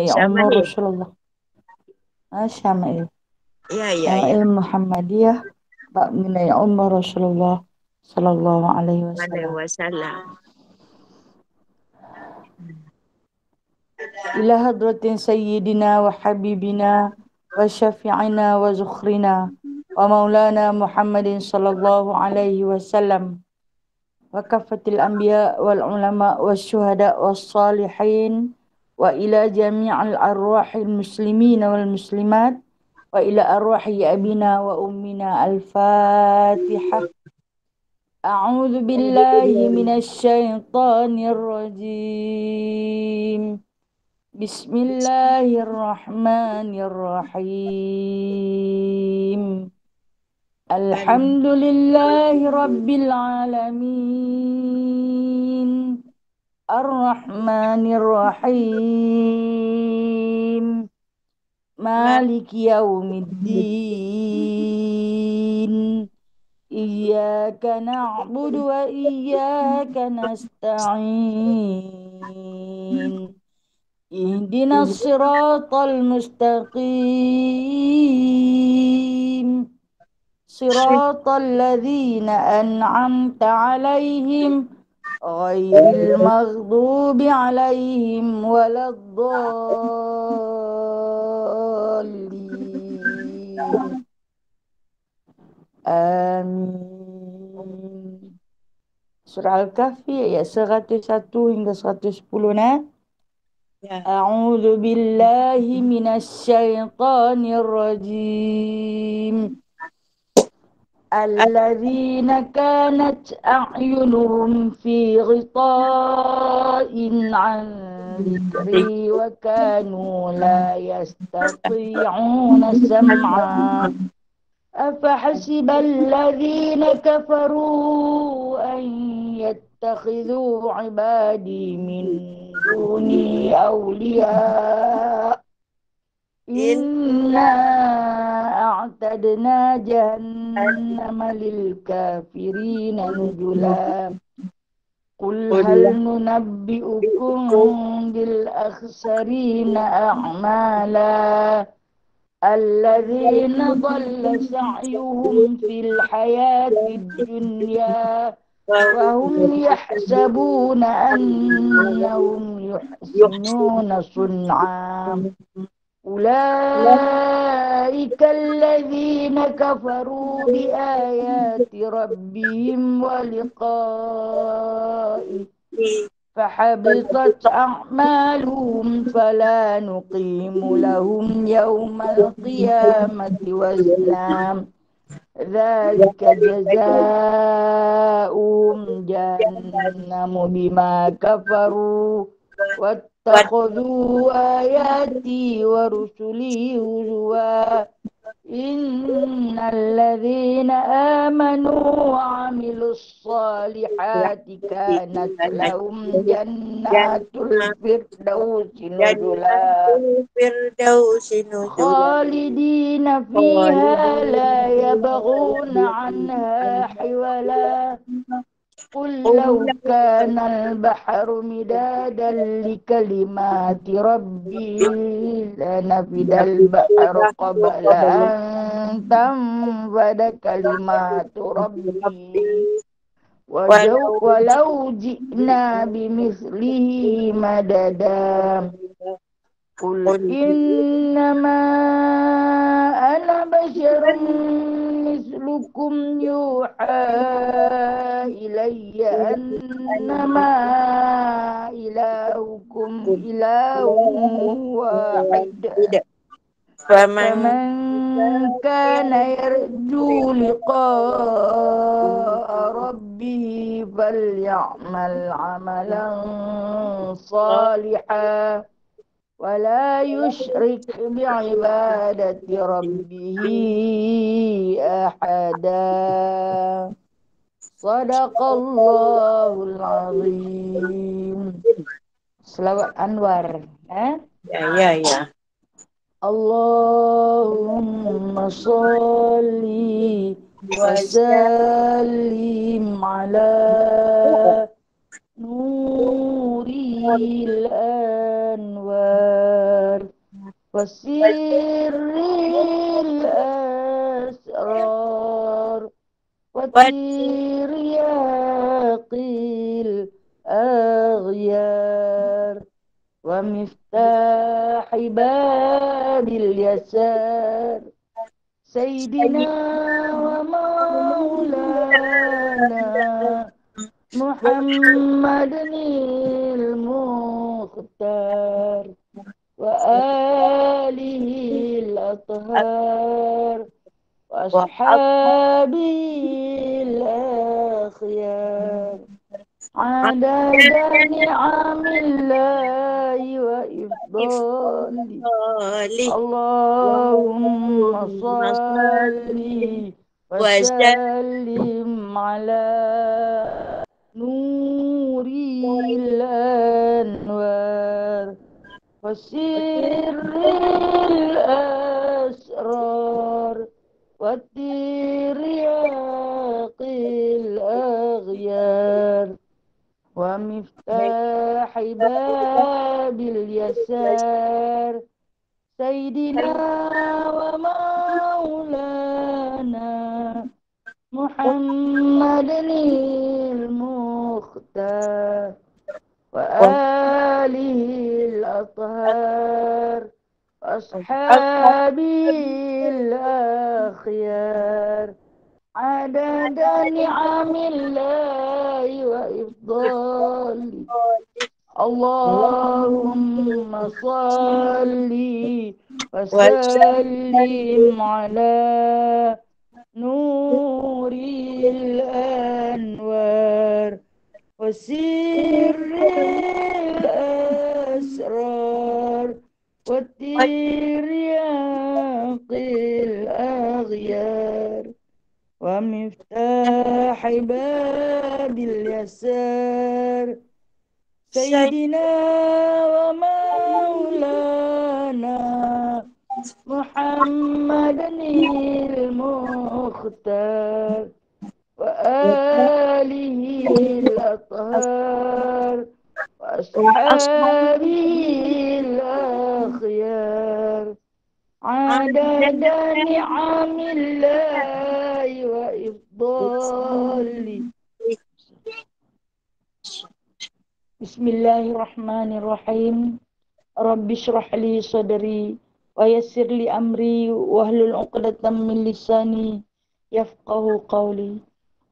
Umar Syama'il. Rasulullah. Syama'il. Ya, ya, ya. Syama'il Muhammadiyah. Bak mengenai Umar Rasulullah Sallallahu Alaihi Alaihi Wasallam. wasallam. إلى حضرة سيدنا وحبيبنا وشفيعنا وزخرنا ومولانا محمد صلى الله عليه وسلم وكافة الأنبياء والعلماء والشهداء والصالحين وإلى جميع الأرواح المسلمين والمسلمات وإلى أرواح أبينا وأمنا. الفاتحة. أعوذ بالله من الشيطان الرجيم. بسم الله الرحمن الرحيم. الحمد لله رب العالمين الرحمن الرحيم مالك يوم الدين إياك نعبد وإياك نستعين اهدنا الصراط المستقيم صراط الذين أنعمت عليهم غير المغضوب عليهم ولا الضالين. Amin. Surah Al-Kahfi ayat 101 hingga 110 nah. Ya. A'udzu billahi minasyaitonir rajim. الذين كانت أعينهم في غطاء عن ذكري وكانوا لا يستطيعون سمعا أفحسب الذين كفروا أن يتخذوا عبادي من دوني أولياء إنا أعتدنا جهنم للكافرين نزلا قل هل ننبئكم بالأخسرين أعمالا الذين ضل سعيهم في الحياة الدنيا وهم يحسبون أنهم يحسنون صنعا أولئك الذين كفروا بآيات ربهم ولقائه فحبطت أعمالهم فلا نقيم لهم يوم القيامة وزنا ذلك جزاؤهم جهنم بما كفروا واتخذوا آياتي ورسلي هزوا إن الذين آمنوا وعملوا الصالحات كانت لهم جنات الفردوس نزلا خالدين فيها لا يبغون عنها حولا قل لو كان البحر مدادا لكلمات ربي لنفد البحر قبل أن تنفد كلمات ربي ولو جئنا بمثله مددا قل إنما أنا بشر مثلكم يوحى إلي أنما إلهكم إله واحد فمن كان يرجو لقاء ربه فليعمل عملا صالحا ولا يشرك بعبادة ربه أحدا صدق الله العظيم. Selawat Anwar. Ya. Allahumma salli wa sallim ala نور الأنوار وسر الأسرار وترياق الأغيار ومفتاح باب اليسار سيدنا ومولانا محمد المختار وآله الأطهار وأصحابه الأخيار عدد نعم الله وإفضاله اللهم صل وسلم على نور الأنوار وسر الأسرار والترياق الأغيار ومفتاح باب اليسار سيدنا ومولانا محمد المختار وآله الأطهار وأصحابه الأخيار عدد نعم الله وإفضاله اللهم صل وسلم على نور الأنوار وسر الأسرار والترياق الأغيار ومفتاح باب اليسار سيدنا ومولانا محمد المختار وآله الأطهار وأصحابه الأخيار عدد نعم الله وإفضاله بسم الله الرحمن الرحيم رب اشرح لي صدري ويسر لي أمري واحلل عقدة من لساني يفقه قولي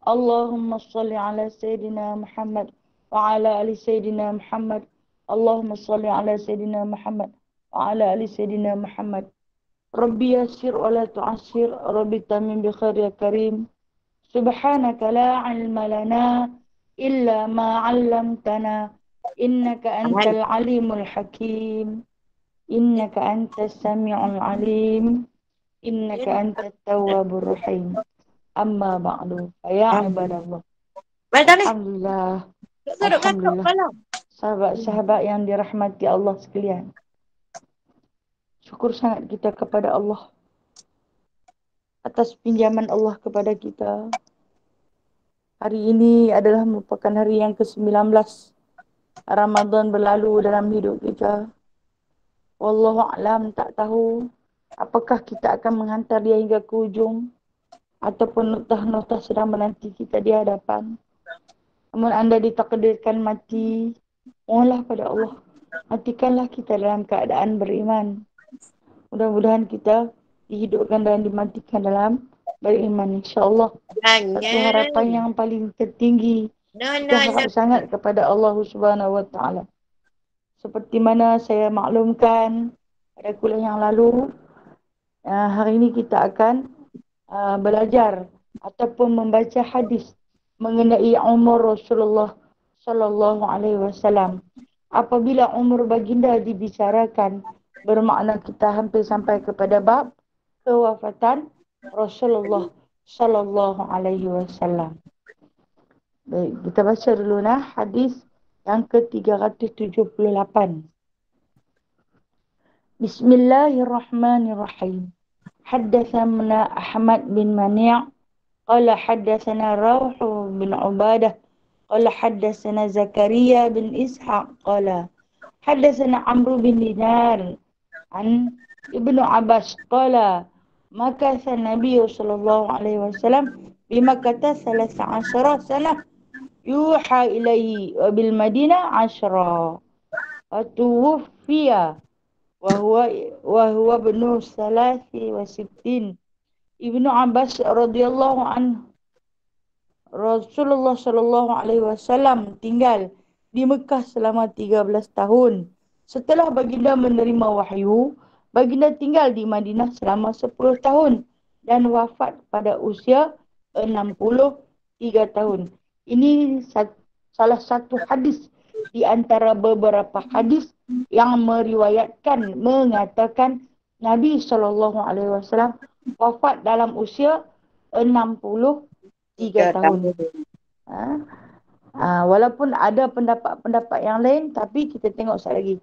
اللهم صل على سيدنا محمد وعلى آل سيدنا محمد اللهم صل على سيدنا محمد وعلى آل سيدنا محمد ربي يسر ولا تعسر ربي تمم بخير يا كريم سبحانك لا علم لنا إلا ما علمتنا إنك أنت العليم الحكيم إنك أنت السميع العليم إنك أنت التواب الرحيم أما بعد فيا عباد الله Alhamdulillah Alhamdulillah sahabat-sahabat yang dirahmati Allah sekalian, syukur sangat kita kepada Allah atas pinjaman Allah kepada kita. Hari ini adalah merupakan hari yang ke-19 Ramadan berlalu dalam hidup kita. Wallahu a'lam, tak tahu apakah kita akan menghantar dia hingga ke ujung ataupun notah-notah sedang menanti kita di hadapan. Namun anda ditakdirkan mati, mohonlah pada Allah, matikanlah kita dalam keadaan beriman. Mudah-mudahan kita dihidupkan dan dimatikan dalam beriman, insyaAllah. Satu harapan yang paling tertinggi, kita harap sangat kepada Allah Subhanahu Wa Taala. Seperti mana saya maklumkan pada kuliah yang lalu, hari ini kita akan belajar ataupun membaca hadis mengenai umur Rasulullah Sallallahu Alaihi Wasallam. Apabila umur baginda dibicarakan, bermakna kita hampir sampai kepada bab kewafatan Rasulullah Sallallahu Alaihi Wasallam. Baik, kita baca dulu hadis yang ke-378. Bismillahirrahmanirrahim. Haddatsana Ahmad bin Mani' qala haddatsana Rawh bin Ubadah qala haddatsana Zakaria bin Ishaq qala haddatsana Amr bin Dinar an Ibnu Abbas qala makasa Nabi sallallahu alaihi wasallam bimakkah salasa asyara sanah yuha ilaihi wa bil Madinah asyara atuwfiya wa huwa ibnu salasi wa sittin. Ibnu Abbas radhiyallahu anhu Rasulullah sallallahu alaihi wasallam tinggal di Mekah selama 13 tahun. Setelah baginda menerima wahyu, baginda tinggal di Madinah selama 10 tahun dan wafat pada usia 63 tahun. Ini salah satu hadis di antara beberapa hadis yang meriwayatkan mengatakan Nabi sallallahu alaihi wasallam wafat dalam usia 63 tahun. Walaupun ada pendapat-pendapat yang lain, tapi kita tengok sekali lagi.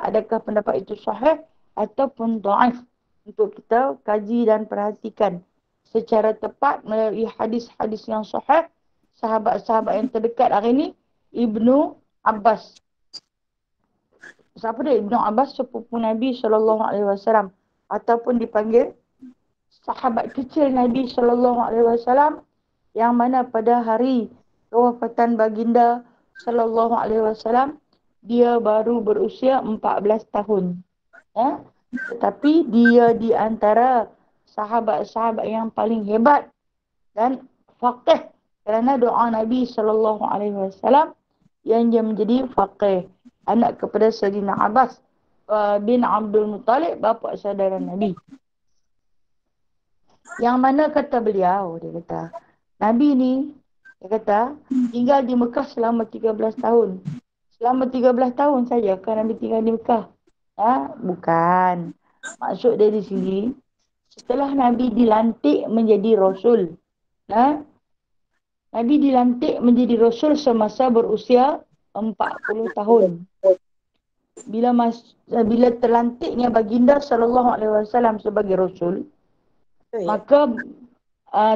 Adakah pendapat itu sahih ataupun dhaif untuk kita kaji dan perhatikan secara tepat melalui hadis-hadis yang sahih sahabat-sahabat yang terdekat hari ini Ibnu Abbas. Siapa dia? Ibnu Abbas sepupu Nabi SAW ataupun dipanggil sahabat kecil Nabi SAW yang mana pada hari kewafatan baginda SAW dia baru berusia 14 tahun. Tetapi dia di antara sahabat-sahabat yang paling hebat dan faqih kerana doa Nabi SAW yang dia menjadi faqih, anak kepada Sayyidina Abbas bin Abdul Muttalib, bapa saudara Nabi. Yang mana kata beliau, dia kata Nabi ni, dia kata tinggal di Mekah selama 13 tahun. Selama 13 tahun saja kan Nabi tinggal di Mekah? Bukan. Maksud dia di sini, setelah Nabi dilantik menjadi Rasul. Nabi dilantik menjadi Rasul semasa berusia 40 tahun. Bila terlantiknya baginda SAW sebagai Rasul, maka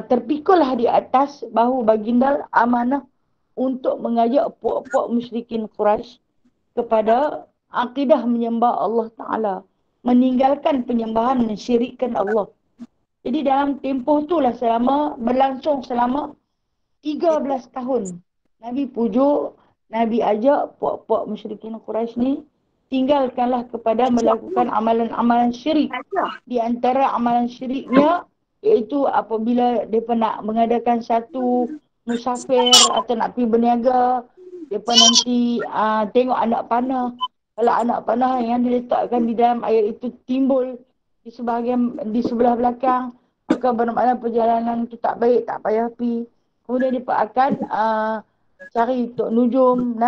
terpikullah di atas bahu baginda amanah untuk mengajak puak-puak musyrikin Quraisy kepada akidah menyembah Allah Ta'ala. Meninggalkan penyembahan, mensyirikkan Allah. Jadi dalam tempoh itulah berlangsung selama 13 tahun. Nabi pujuk, Nabi ajak puak-puak musyrikin Quraisy ni tinggalkanlah kepada melakukan amalan-amalan syirik. Di antara amalan syiriknya iaitu apabila mereka nak mengadakan satu musafir atau nak pergi berniaga, mereka nanti tengok anak panah. Kalau anak panah yang diletakkan di dalam air itu timbul di sebelah belakang, maka bermakna perjalanan itu tak baik, tak payah pergi. Kemudian mereka akan cari Tok Nujum,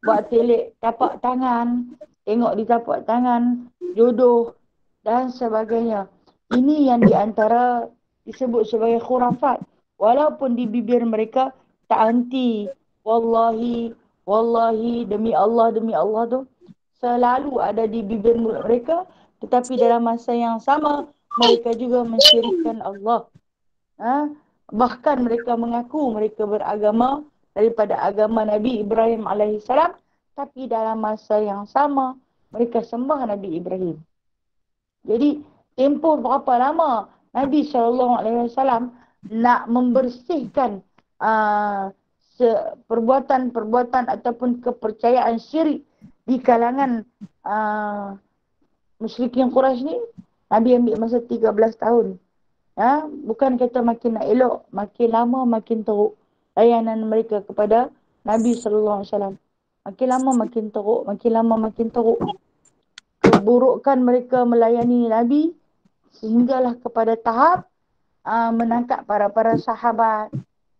buat telik tapak tangan, tengok di tapak tangan, jodoh dan sebagainya. Ini yang di antara disebut sebagai khurafat. Walaupun di bibir mereka tak henti. Wallahi, wallahi, demi Allah tu selalu ada di bibir mereka. Tetapi dalam masa yang sama, mereka juga mensyirikkan Allah. Bahkan mereka mengaku mereka beragama daripada agama Nabi Ibrahim alaihissalam. Tapi dalam masa yang sama, mereka sembah Nabi Ibrahim. Jadi, tempoh berapa lama Nabi SAW nak membersihkan perbuatan-perbuatan ataupun kepercayaan syirik di kalangan musyrikin Quraisy ni, Nabi ambil masa 13 tahun. Bukan kata makin nak elok, makin lama makin teruk layanan mereka kepada Nabi SAW. Makin lama makin teruk, makin lama makin teruk. Keburukan mereka melayani Nabi sehinggalah kepada tahap menangkap para sahabat,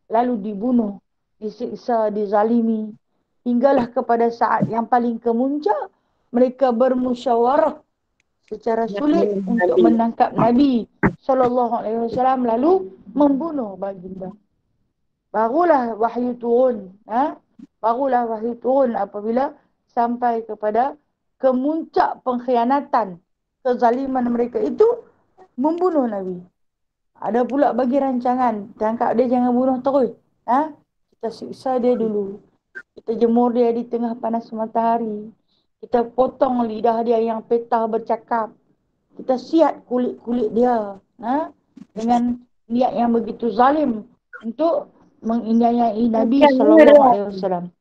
lalu dibunuh, disiksa, dizalimi. Hinggalah kepada saat yang paling kemuncak, mereka bermusyawarah secara sulit untuk menangkap Nabi SAW lalu membunuh baginda. Barulah wahyu turun. Barulah wahyu turun apabila sampai kepada kemuncak pengkhianatan, kezaliman mereka itu membunuh Nabi. Ada pula bagi rancangan, tangkap dia jangan bunuh terus. Kita siksa dia dulu. Kita jemur dia di tengah panas matahari. Kita potong lidah dia yang petah bercakap. Kita siat kulit-kulit dia. Dengan niat yang begitu zalim untuk menganiayai Nabi SAW.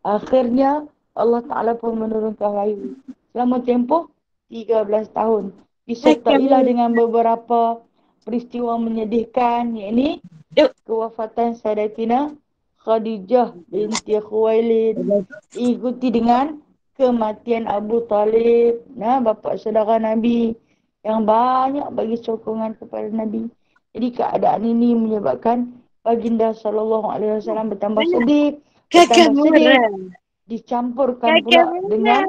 Akhirnya Allah Ta'ala pun menurunkan wahyu. Selama tempoh 13 tahun. Disertailah dengan beberapa peristiwa menyedihkan. Iaitu kewafatan Sayyidatina Khadijah binti Khuwailid. Diikuti dengan kematian Abu Talib. Bapa saudara Nabi. Yang banyak bagi sokongan kepada Nabi. Jadi keadaan ini menyebabkan Baginda SAW bertambah sedih. Bertambah sedih. Dicampurkan pula dengan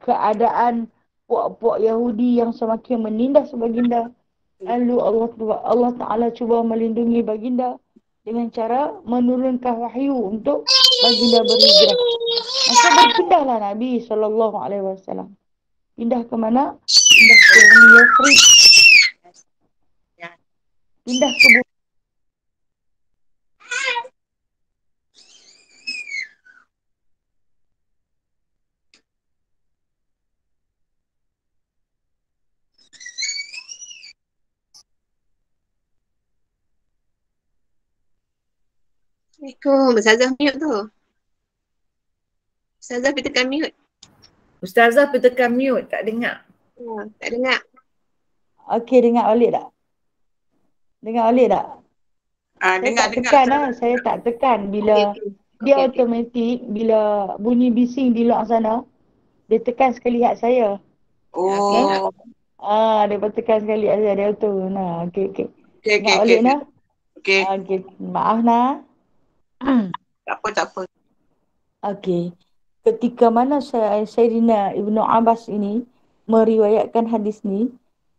keadaan puak-puak Yahudi yang semakin menindas baginda. Lalu Allah Ta'ala cuba melindungi baginda dengan cara menurunkan wahyu untuk baginda berhijrah. Maka berpindahlah Nabi SAW. Pindah ke mana? Pindah ke bumi Yathrib. Pindah ke bumi. Assalamualaikum. Ustazah mute tu. Ustazah pergi tekan mute. Ustazah pergi tekan mute, tak dengar. Tak dengar. Okey, dengar balik tak? Dengar balik tak? Saya tak tekan bila dia automatik bila bunyi bising di luar sana, dia tekan sekali hak saya. Oh. Dia tekan sekali hak saya, dia auto. Nah, okey. Okay. Dengar balik nah. Okay. Okey, maaf nah. Tak apa. Okey. Ketika mana Sayyidina Ibnu Abbas ini meriwayatkan hadis ni,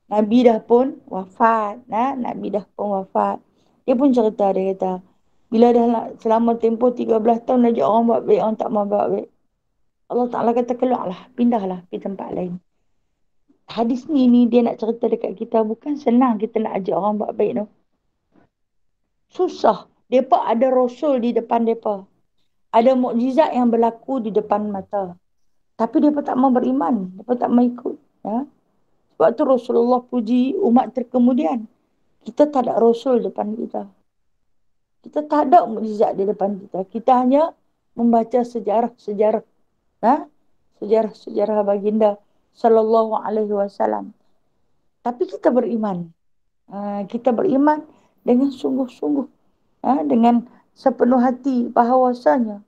Nabi dah pun wafat. Nabi dah pun wafat. Dia pun cerita, dia kata, bila dah selama tempoh 13 tahun ajak orang buat baik, orang tak mau buat baik. Allah Ta'ala kata keluarlah, pindahlah pergi tempat lain. Hadis ni dia nak cerita dekat kita, bukan senang kita nak ajak orang buat baik tu. Susah. Mereka ada rasul di depan mereka. Ada mukjizat yang berlaku di depan mata. Tapi mereka tak mau beriman. Mereka tak mau ikut. Sebab tu Rasulullah puji umat terkemudian. Kita tak ada rasul depan kita. Kita tak ada mukjizat di depan kita. Kita hanya membaca sejarah-sejarah. Sejarah-sejarah baginda sallallahu alaihi wasallam. Tapi kita beriman. Kita beriman dengan sungguh-sungguh. Dengan sepenuh hati bahawasanya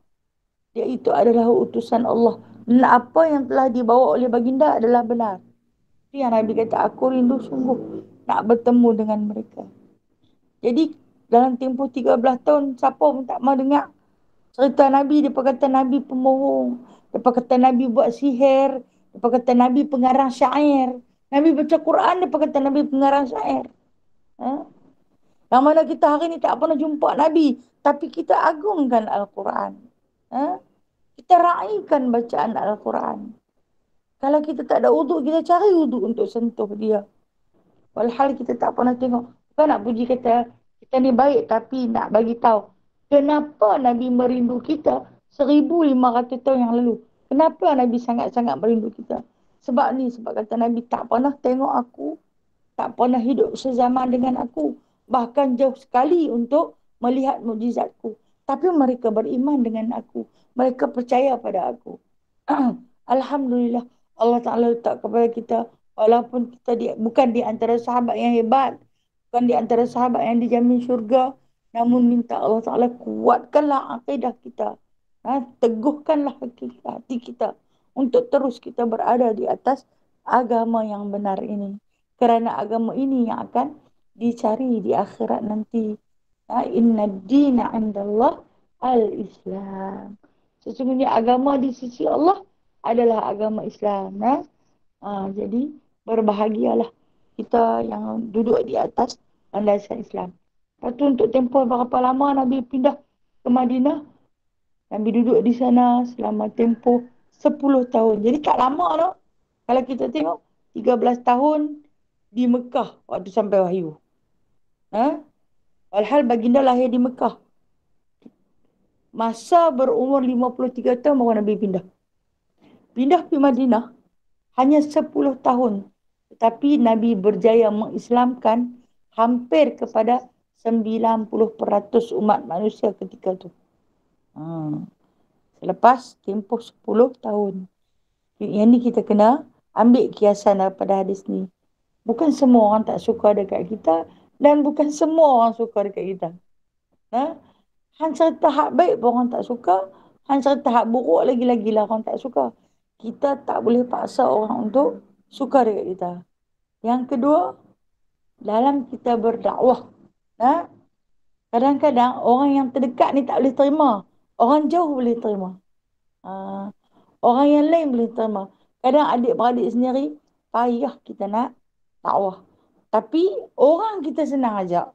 dia itu adalah utusan Allah. Dan apa yang telah dibawa oleh baginda adalah benar. Itu yang Nabi kata, aku rindu sungguh nak bertemu dengan mereka. Jadi dalam tempoh 13 tahun, siapa pun tak mau dengar cerita Nabi. Dia kata Nabi pemohong. Dia kata Nabi buat sihir. Dia kata Nabi pengarang syair. Nabi baca Quran, dia kata Nabi pengarang syair. Yang mana kita hari ni tak pernah jumpa Nabi. Tapi kita agungkan Al-Quran. Kita raikan bacaan Al-Quran. Kalau kita tak ada wuduk, kita cari wuduk untuk sentuh dia. Walhal kita tak pernah tengok. Bukan nak puji kata, kita ni baik tapi nak bagi tahu. Kenapa Nabi merindu kita 1500 tahun yang lalu? Kenapa Nabi sangat-sangat merindu kita? Sebab kata Nabi tak pernah tengok aku. Tak pernah hidup sezaman dengan aku. Bahkan jauh sekali untuk melihat mukjizatku. Tapi mereka beriman dengan aku. Mereka percaya pada aku. Alhamdulillah. Allah Ta'ala letak kepada kita. Walaupun kita bukan di antara sahabat yang hebat. Bukan di antara sahabat yang dijamin syurga. Namun minta Allah Ta'ala kuatkanlah akidah kita. Teguhkanlah hati kita. Untuk terus kita berada di atas agama yang benar ini. Kerana agama ini yang akan dicari di akhirat nanti. Inna dina indallah al-Islam. Sesungguhnya agama di sisi Allah adalah agama Islam. Jadi berbahagialah kita yang duduk di atas landasan Islam. Lepas tu untuk tempoh berapa lama Nabi pindah ke Madinah. Nabi duduk di sana selama tempoh 10 tahun. Jadi tak lama tau. Kalau kita tengok 13 tahun di Mekah waktu sampai wahyu. Walhal baginda lahir di Mekah. Masa berumur 53 tahun baru Nabi pindah. Pindah ke Madinah hanya 10 tahun. Tetapi Nabi berjaya mengislamkan hampir kepada 90% umat manusia ketika itu. Selepas tempoh 10 tahun. Yang ni kita kena ambil kiasan daripada hadis ni. Bukan semua orang tak suka dekat kita dan bukan semua orang suka dekat kita. Hang cerita hak baik pun orang tak suka, hang cerita hak buruk lagi-lagi lah orang tak suka. Kita tak boleh paksa orang untuk suka dekat kita. Yang kedua, dalam kita berdakwah, kadang-kadang orang yang terdekat ni tak boleh terima. Orang jauh boleh terima. Orang yang lain boleh terima. Kadang adik-beradik sendiri, payah kita nak dakwah. Tapi orang kita senang ajak.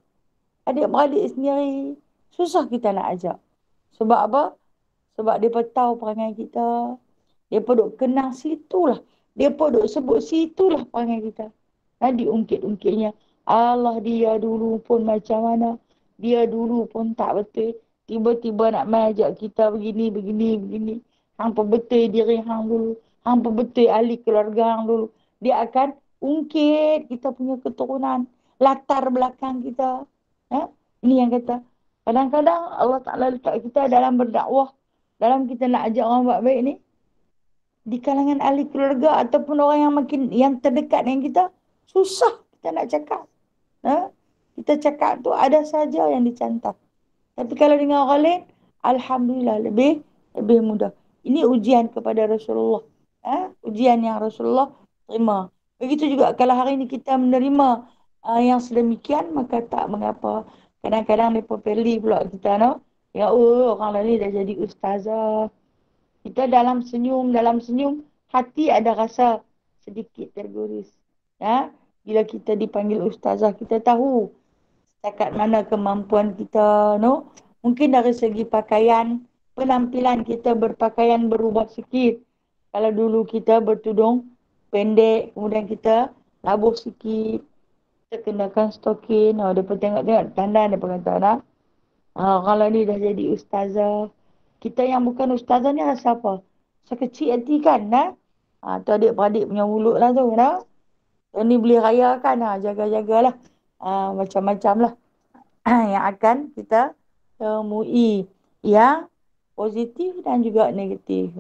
Adik-beradik sendiri, susah kita nak ajak. Sebab apa? Sebab dia tahu perangai kita. Dia duk kenal situlah. Dia duk sebut situlah perangai kita. Diungkit-ungkitnya. Allah, dia dulu pun macam mana. Dia dulu pun tak betul. Tiba-tiba nak main ajak kita begini. Hang betul diri hang dulu. Hang betul ahli keluarga hang dulu. Dia akan ungkit kita punya keturunan. Latar belakang kita. Ini yang kata. Kadang-kadang Allah Ta'ala letak kita dalam berdakwah. Dalam kita nak ajak orang buat baik ni. Di kalangan ahli keluarga ataupun orang yang terdekat dengan kita. Susah kita nak cakap. Kita cakap tu ada saja yang dicantat. Tapi kalau dengan orang lain, alhamdulillah lebih mudah. Ini ujian kepada Rasulullah. Ujian yang Rasulullah terima. Begitu juga kalau hari ini kita menerima yang sedemikian, maka tak mengapa. Kadang-kadang mereka pilih pula kita, ya orang lain ni dah jadi ustazah. Kita dalam senyum, hati ada rasa sedikit terguris. Bila kita dipanggil ustazah, kita tahu setakat mana kemampuan kita, Mungkin dari segi pakaian, penampilan kita berpakaian berubah sikit. Kalau dulu kita bertudung pendek, kemudian kita labuh sikit, kita kenakan stokin, dia pun tengok dandan, dia pun kata, kalau ni dah jadi ustazah. Kita yang bukan ustazah ni rasa apa? Rasa kecil hati kan, tu adik-beradik punya mulut lah tu, ni boleh rayakan, jaga-jagalah. Macam-macam lah yang akan kita temui, yang positif dan juga negatif.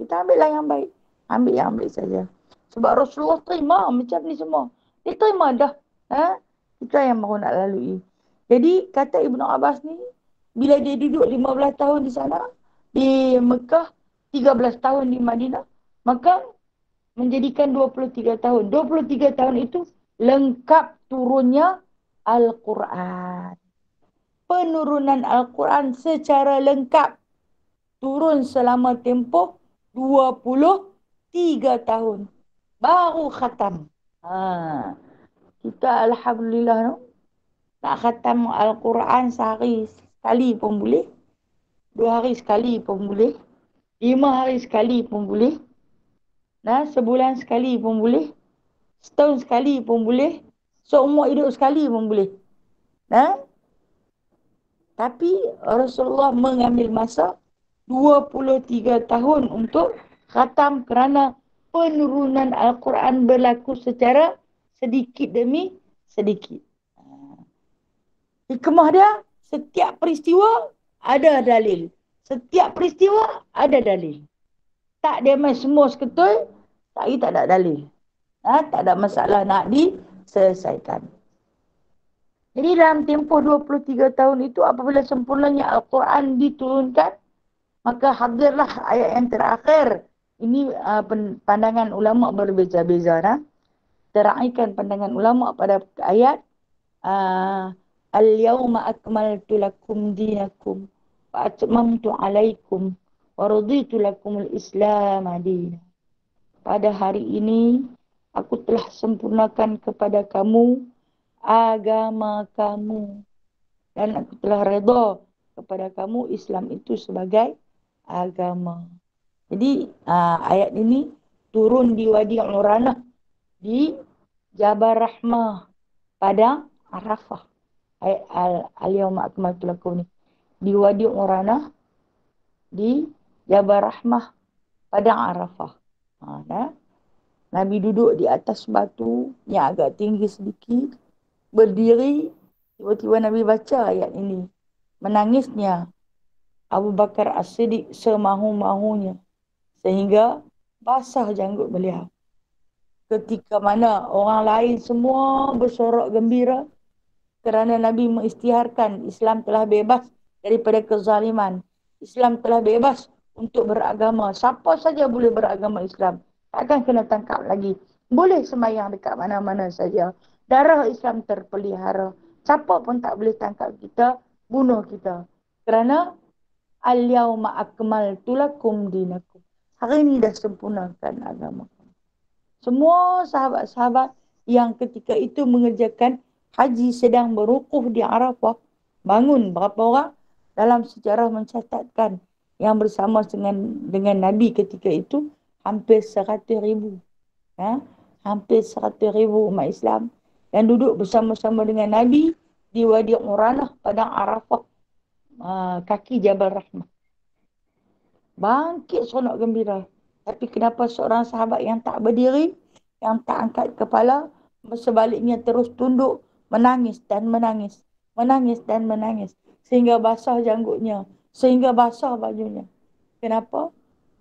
Kita ambil lah yang baik. Ambil yang baik saja. Sebab Rasulullah terima macam ni semua. Dia terima dah. Kita yang mahu nak lalui. Jadi kata Ibnu Abbas ni, bila dia duduk 15 tahun di sana, di Mekah, 13 tahun di Madinah, maka menjadikan 23 tahun. 23 tahun itu lengkap turunnya Al-Quran. Penurunan Al-Quran secara lengkap turun selama tempoh 23 tahun. Baru khatam. Kita alhamdulillah nak khatam Al-Quran sehari sekali pun boleh. 2 hari sekali pun boleh. 5 hari sekali pun boleh. Sebulan sekali pun boleh. Setahun sekali pun boleh. Seumur hidup sekali pun boleh. Tapi Rasulullah mengambil masa 23 tahun untuk khatam kerana penurunan Al-Quran berlaku secara sedikit demi sedikit. Hikmah dia, setiap peristiwa ada dalil. Setiap peristiwa ada dalil. Tak dia main semua seketul, tak ada dalil. Tak ada masalah nak diselesaikan. Jadi dalam tempoh 23 tahun itu, apabila sempurnanya Al-Quran diturunkan, maka hadirlah ayat yang terakhir. Ini pandangan ulama berbeza-beza. Teraikan pandangan ulama pada ayat Al-yawma akmaltu lakum dinakum wa atmamtu alaikum wa raditu lakumul islam adina. Pada hari ini, aku telah sempurnakan kepada kamu agama kamu. Dan aku telah redha kepada kamu Islam itu sebagai agama. Jadi ayat ini turun di Wadi Uranah, di Jabal Rahmah, Padang Arafah. Ayat Al-Yawma akmaltu lakum ni. Di Wadi Uranah, di Jabal Rahmah, Padang Arafah. Nabi duduk di atas batu yang agak tinggi sedikit, berdiri. Tiba-tiba Nabi baca ayat ini. Menangisnya Abu Bakar As-Siddiq semahu-mahunya sehingga basah janggut beliau. Ketika mana orang lain semua bersorak gembira kerana Nabi mengisytiharkan Islam telah bebas daripada kezaliman. Islam telah bebas untuk beragama. Siapa saja boleh beragama Islam. Takkan kena tangkap lagi. Boleh sembahyang dekat mana-mana saja. Darah Islam terpelihara. Siapa pun tak boleh tangkap kita, bunuh kita. Kerana al-yawma akmaltu lakum dinakum. Hari ini dah sempurnakan agama. Semua sahabat-sahabat yang ketika itu mengerjakan haji sedang berwukuf di Arafah, bangun berapa orang? Dalam sejarah mencatatkan yang bersama dengan Nabi ketika itu hampir 100,000. Hampir 100,000 umat Islam yang duduk bersama-sama dengan Nabi di Wadi Uranah, padang Arafah, kaki Jabal Rahmah. Bangkit seronok gembira. Tapi kenapa seorang sahabat yang tak berdiri, yang tak angkat kepala, sebaliknya terus tunduk, menangis dan menangis. Menangis dan menangis. Sehingga basah janggutnya. Sehingga basah bajunya. Kenapa?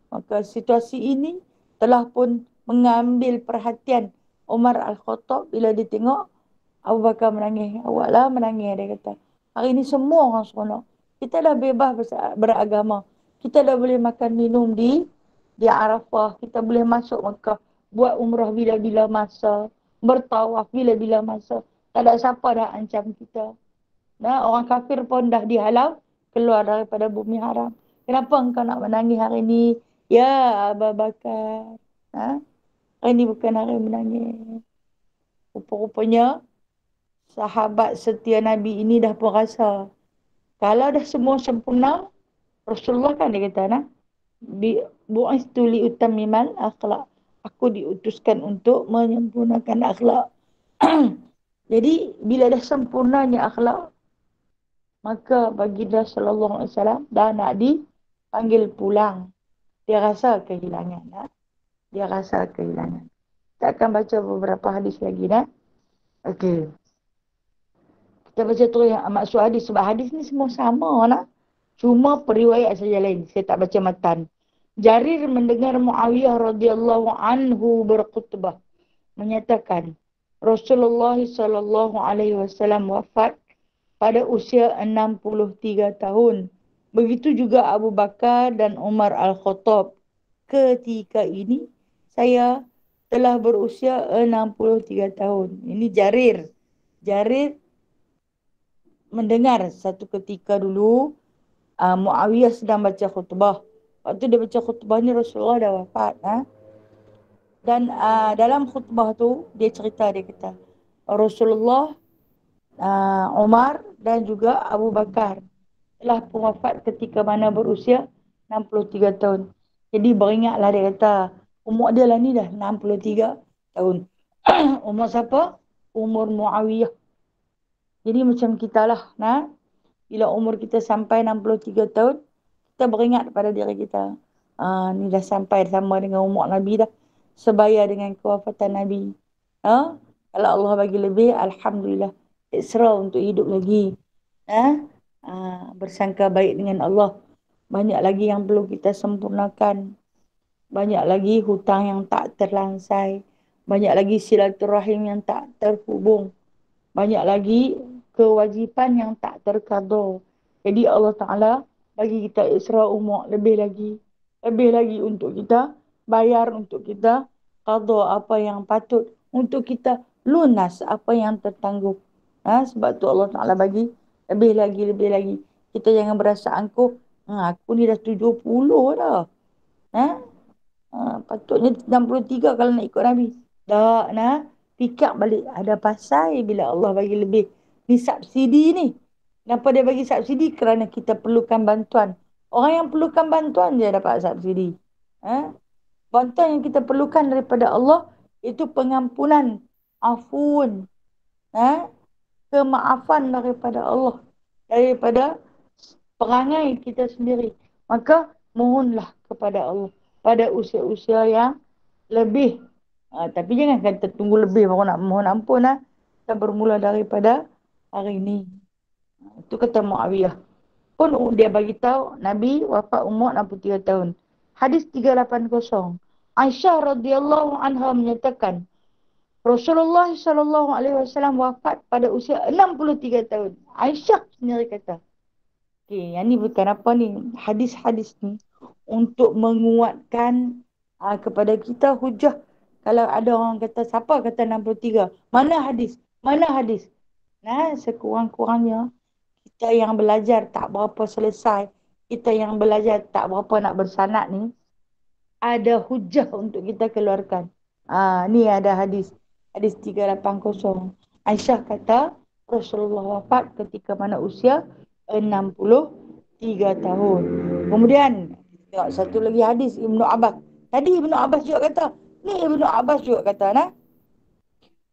Maka situasi ini telah pun mengambil perhatian Umar Al-Khattab bila dia tengok Abu Bakar menangis. Awaklah menangis, dia kata. Hari ini semua orang seronok. Kita dah bebas beragama. Kita dah boleh makan minum di Arafah. Kita boleh masuk Mekah. Buat umrah bila-bila masa. Bertawaf bila-bila masa. Tak ada siapa dah ancam kita. Orang kafir pun dah dihalau keluar daripada bumi haram. Kenapa engkau nak menangis hari ini? Ya Abu Bakar. Hari ini bukan hari menangis. Rupa-rupanya sahabat setia Nabi ini dah pun rasa. Kalau dah semua sempurna, Rasulullah kan dia kata, bu'istu li utammimal akhlak. Aku diutuskan untuk menyempurnakan akhlak. Jadi bila dah sempurnanya akhlak, maka baginda sallallahu alaihi wasallam dah nak dipanggil pulang. Dia rasa kehilangan. Dia rasa kehilangan. Kita akan baca beberapa hadis lagi. Okey. Kita baca terus yang maksud hadis. Sebab hadis ni semua sama lah. Cuma periwayat saja lain. Saya tak baca matan. Jarir mendengar Muawiyah radhiyallahu anhu berkhutbah. Menyatakan Rasulullah sallallahu alaihi wasallam wafat pada usia 63 tahun. Begitu juga Abu Bakar dan Umar Al-Khattab. Ketika ini saya telah berusia 63 tahun. Ini Jarir. Jarir mendengar satu ketika dulu Muawiyah sedang baca khutbah. Waktu dia baca khutbah ni Rasulullah dah wafat. Dan dalam khutbah tu dia cerita, dia kata Rasulullah, Umar dan juga Abu Bakar telah pun wafat ketika mana berusia 63 tahun. Jadi beringatlah, dia kata umur dia lah ni dah 63 tahun. Umur siapa? Umur Muawiyah. Jadi macam kita lah. Bila umur kita sampai 63 tahun, kita beringat pada diri kita. Ni dah sampai sama dengan umur Nabi dah. Sebaya dengan kewafatan Nabi. Kalau Allah bagi lebih, Alhamdulillah. Isra untuk hidup lagi. Bersangka baik dengan Allah. Banyak lagi yang perlu kita sempurnakan. Banyak lagi hutang yang tak terlansai. Banyak lagi silaturahim yang tak terhubung. Banyak lagi kewajipan yang tak terqada. Jadi Allah Ta'ala bagi kita isra umur lebih lagi. Lebih lagi untuk kita bayar, untuk kita qada apa yang patut. Untuk kita lunas apa yang tertangguh. Sebab tu Allah Ta'ala bagi lebih lagi. Kita jangan berasa angkuh. Aku ni dah 70 dah. Patutnya 63 kalau nak ikut Nabi. Tak, fikir balik. Ada pasal bila Allah bagi lebih. Ni subsidi ni. Kenapa dia bagi subsidi? Kerana kita perlukan bantuan. Orang yang perlukan bantuan je dapat subsidi. Bantuan yang kita perlukan daripada Allah itu pengampunan, afun, kemaafan daripada Allah, daripada perangai kita sendiri. Maka mohonlah kepada Allah pada usia-usia yang lebih Tapi jangan kata tunggu lebih baru nak mohon ampun lah. Kita bermula daripada hari ini. Itu kata Muawiyah. Pun dia bagi tahu Nabi wafat umur 63 tahun. Hadis 380. Aisyah radhiyallahu anha menyatakan Rasulullah sallallahu alaihi wasallam wafat pada usia 63 tahun. Aisyah sendiri kata. Okey, yang ni bukan apa ni. Hadis-hadis ni untuk menguatkan kepada kita hujah. Kalau ada orang kata, siapa kata 63? Mana hadis? Mana hadis? Nah, sekurang-kurangnya kita yang belajar tak berapa selesai, kita yang belajar tak berapa nak bersanad ni, ada hujah untuk kita keluarkan. Ni ada hadis. Hadis 380. Aisyah kata, Rasulullah wafat ketika mana usia 63 tahun. Kemudian, tengok satu lagi hadis Ibnu Abbas. Tadi Ibnu Abbas juga kata. Ni Ibnu Abbas juga kata. Nah?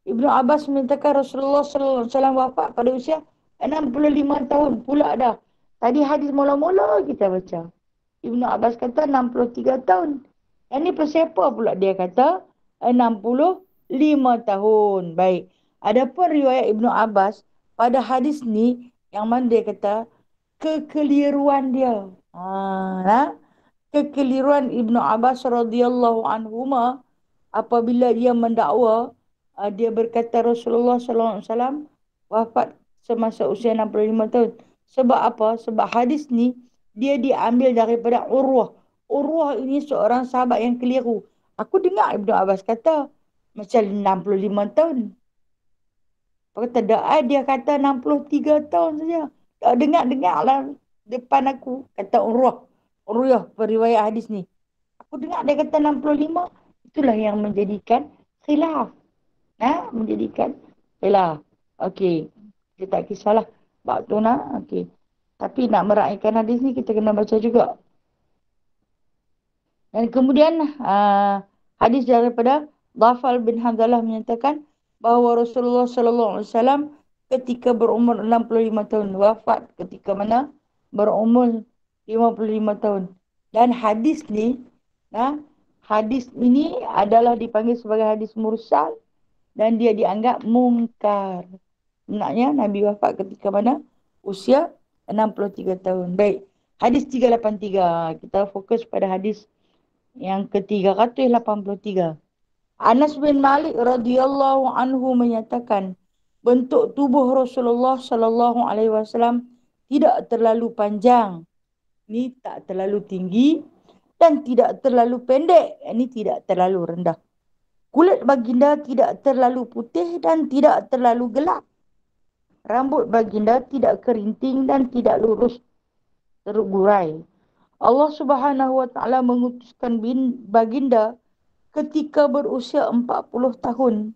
Ibnu Abbas menyatakan Rasulullah SAW wafat pada usia 65 tahun pula dah. Tadi hadis mula-mula kita baca. Ibnu Abbas kata 63 tahun. Yang ni siapa pula dia kata 65 tahun. Baik. Adapun riwayat Ibnu Abbas pada hadis ni yang mana dia kata kekeliruan dia. Kekeliruan Ibnu Abbas radhiyallahu anhuma apabila dia mendakwa dia berkata Rasulullah sallallahu alaihi wasallam wafat semasa usia 65 tahun. Sebab apa? Sebab hadis ni dia diambil daripada Urwah. Urwah ini seorang sahabat yang keliru. Aku dengar Ibnu Abbas kata macam 65 tahun. Apa kata dia kata 63 tahun saja. Tak dengar-dengarlah depan aku kata Urwah. Urwah periwayat hadis ni. Aku dengar dia kata 65. Itulah yang menjadikan khilaf. Menjadikan khilaf. Okey. Kita tak kisahlah. Bab tu nak. Okey. Tapi nak meraihkan hadis ni kita kena baca juga. Dan kemudian hadis daripada Dhafal bin Hamdalah menyatakan bahawa Rasulullah sallallahu alaihi wasallam ketika berumur 65 tahun wafat ketika mana berumur 55 tahun. Dan hadis ni hadis ini adalah dipanggil sebagai hadis mursal dan dia dianggap mungkar. Sebenarnya Nabi wafat ketika mana? Usia 63 tahun. Baik. Hadis 383. Kita fokus pada hadis yang ke-383. Anas bin Malik radhiyallahu anhu menyatakan bentuk tubuh Rasulullah sallallahu alaihi wasallam tidak terlalu panjang. Ini tak terlalu tinggi dan tidak terlalu pendek. Ini tidak terlalu rendah. Kulit baginda tidak terlalu putih dan tidak terlalu gelap. Rambut baginda tidak kerinting dan tidak lurus terurai. Allah Subhanahu wa taala mengutuskan baginda ketika berusia 40 tahun.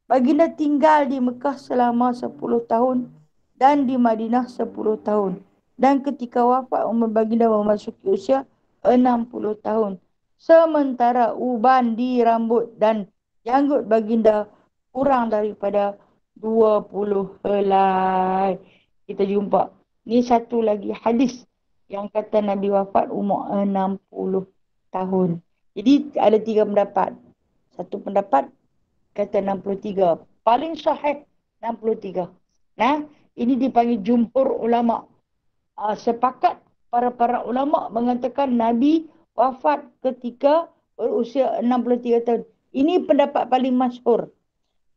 Baginda tinggal di Mekah selama 10 tahun dan di Madinah 10 tahun. Dan ketika wafat umur baginda memasuki usia 60 tahun. Sementara uban di rambut dan janggut baginda kurang daripada 20 helai. Kita jumpa. Ni satu lagi hadis yang kata Nabi wafat umur 60 tahun. Jadi ada 3 pendapat. Satu pendapat kata 63. Paling sahih 63. Ini dipanggil jumhur ulama. Sepakat para ulama mengatakan Nabi wafat ketika berusia 63 tahun. Ini pendapat paling masyhur.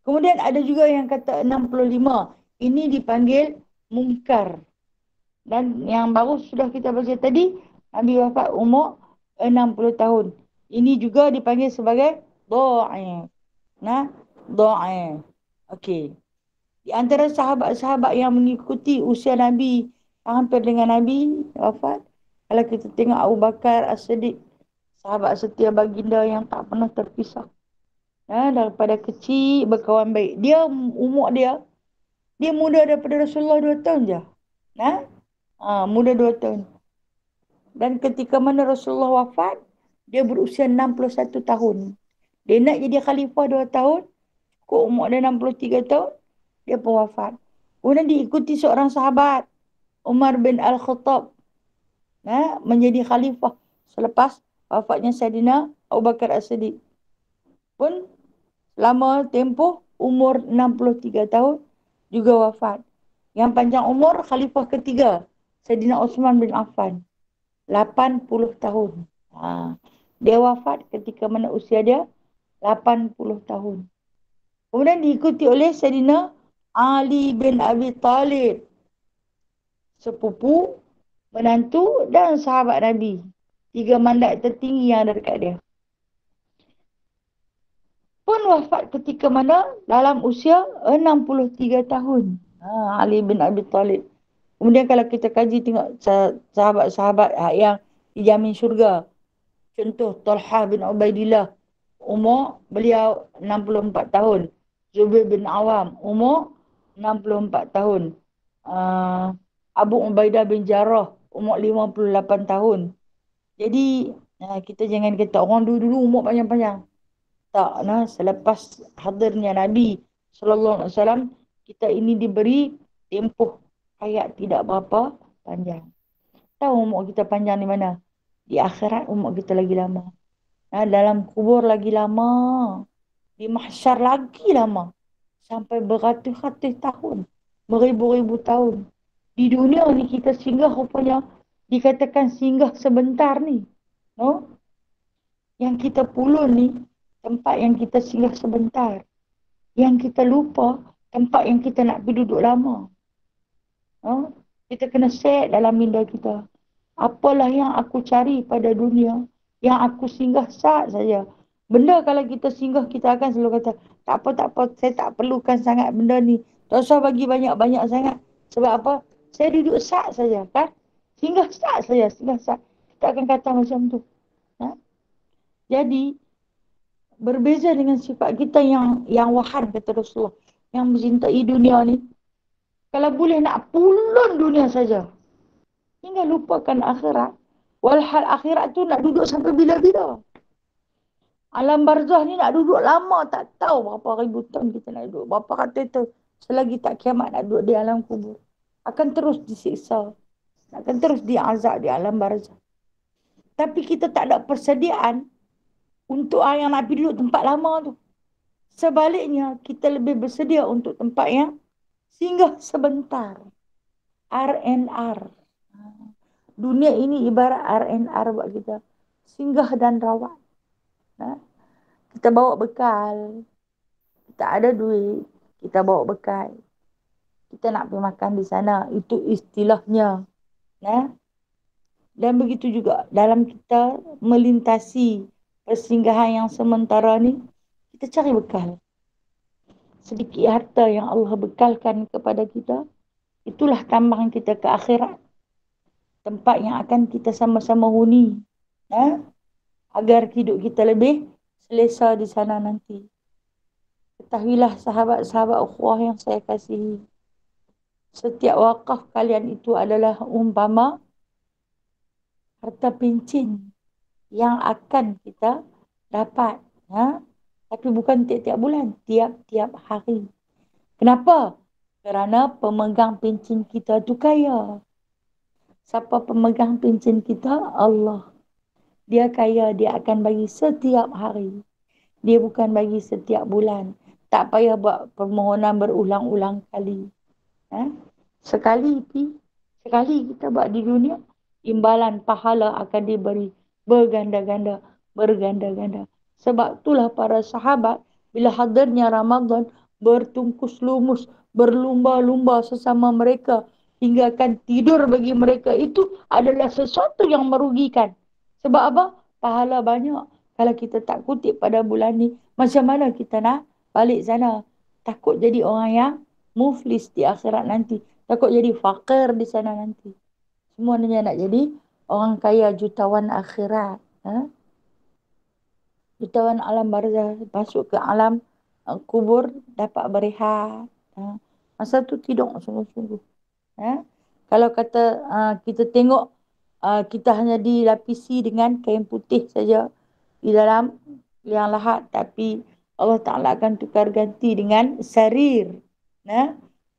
Kemudian ada juga yang kata 65. Ini dipanggil mungkar. Dan yang baru sudah kita baca tadi, Nabi wafat umur 60 tahun. Ini juga dipanggil sebagai dha'if. Dha'if. Okey. Di antara sahabat-sahabat yang mengikuti usia Nabi, hampir dengan Nabi wafat, kalau kita tengok Abu Bakar As-Siddiq, sahabat setia baginda yang tak pernah terpisah. Daripada kecil berkawan baik. Umur dia muda daripada Rasulullah 2 tahun je. Muda 2 tahun. Dan ketika mana Rasulullah wafat, dia berusia 61 tahun. Dia nak jadi khalifah 2 tahun. Kok umur dia 63 tahun, dia pun wafat. Kemudian diikuti seorang sahabat, Umar bin Al-Khattab, menjadi khalifah selepas wafatnya Sayyidina Abu Bakar As-Siddiq. Pun lama tempoh umur 63 tahun juga wafat. Yang panjang umur khalifah ketiga Saidina Osman bin Affan 80 tahun. Dia wafat ketika mana usia dia 80 tahun. Kemudian diikuti oleh Saidina Ali bin Abi Talib, sepupu, menantu dan sahabat Nabi. 3 mandat tertinggi yang ada dekat dia. Pun wafat ketika mana? Dalam usia 63 tahun. Ali bin Abi Talib. Kemudian kalau kita kaji tengok sahabat-sahabat yang dijamin syurga. Contoh Talha bin Ubaidillah. Umur beliau 64 tahun. Zubair bin Awam. Umur 64 tahun. Abu Ubaidah bin Jarrah. Umur 58 tahun. Jadi kita jangan kata orang dulu-dulu umur panjang-panjang. Tak, selepas hadirnya Nabi SAW, kita ini diberi tempoh hayat tidak berapa panjang. Tahu umur kita panjang di mana? Di akhirat umur kita lagi lama. Dalam kubur lagi lama. Di mahsyar lagi lama. Sampai beratus-ratus tahun. Beribu-ribu tahun. Di dunia ni kita singgah rupanya dikatakan singgah sebentar ni. No? Yang kita pulun ni tempat yang kita singgah sebentar. Yang kita lupa, tempat yang kita nak pergi duduk lama. Kita kena set dalam minda kita. Apalah yang aku cari pada dunia, yang aku singgah saat saja. Benda kalau kita singgah, kita akan selalu kata, tak apa, saya tak perlukan sangat benda ni. Tak usah bagi banyak-banyak sangat. Sebab apa? Saya duduk saat saja, kan? Singgah saat saja, singgah saat. Kita akan kata macam tu. Jadi, berbeza dengan sifat kita yang wahan, kata Rasulullah, yang mencintai dunia ni. Kalau boleh nak pulun dunia saja, hingga lupakan akhirat. Walhal akhirat tu nak duduk sampai bila-bila. Alam barzah ni nak duduk lama, tak tahu berapa ribu tahun kita nak duduk. Berapa kata tu, selagi tak kiamat nak duduk di alam kubur. Akan terus disiksa. Akan terus diazab di alam barzah. Tapi kita tak ada persediaan untuk yang nak pergi duduk tempat lama tu. Sebaliknya, kita lebih bersedia untuk tempat yang singgah sebentar. R&R. Dunia ini ibarat R&R buat kita. Singgah dan rawat. Kita bawa bekal. Kita ada duit. Kita bawa bekal. Kita nak pergi makan di sana. Itu istilahnya. Dan begitu juga dalam kita melintasi persinggahan yang sementara ni, kita cari bekal. Sedikit harta yang Allah bekalkan kepada kita, itulah tambahan kita ke akhirat. Tempat yang akan kita sama-sama huni. Agar hidup kita lebih selesa di sana nanti. Ketahuilah sahabat-sahabat ukhuwah yang saya kasihi. Setiap wakaf kalian itu adalah umpama harta pencin yang akan kita dapat. Tapi bukan tiap-tiap bulan, tiap-tiap hari. Kenapa? Kerana pemegang pencin kita tu kaya. Siapa pemegang pencin kita? Allah. Dia kaya, dia akan bagi setiap hari. Dia bukan bagi setiap bulan. Tak payah buat permohonan berulang-ulang kali. Sekali kita buat di dunia, imbalan pahala akan diberi berganda-ganda. Sebab itulah para sahabat bila hadirnya Ramadan bertungkus lumus, berlumba-lumba sesama mereka hingga akan tidur bagi mereka itu adalah sesuatu yang merugikan. Sebab apa? Pahala banyak. Kalau kita tak kutip pada bulan ni, macam mana kita nak balik sana? Takut jadi orang yang muflis di akhirat nanti. Takut jadi fakir di sana nanti. Semuanya nak jadi orang kaya jutawan akhirat. Jutawan alam barzah, masuk ke alam kubur, dapat berehat. Masa tu tidur sungguh-sungguh. Kalau kata kita tengok, kita hanya dilapisi dengan kain putih saja di dalam liang lahat. Tapi Allah Ta'ala akan tukar ganti dengan sarir.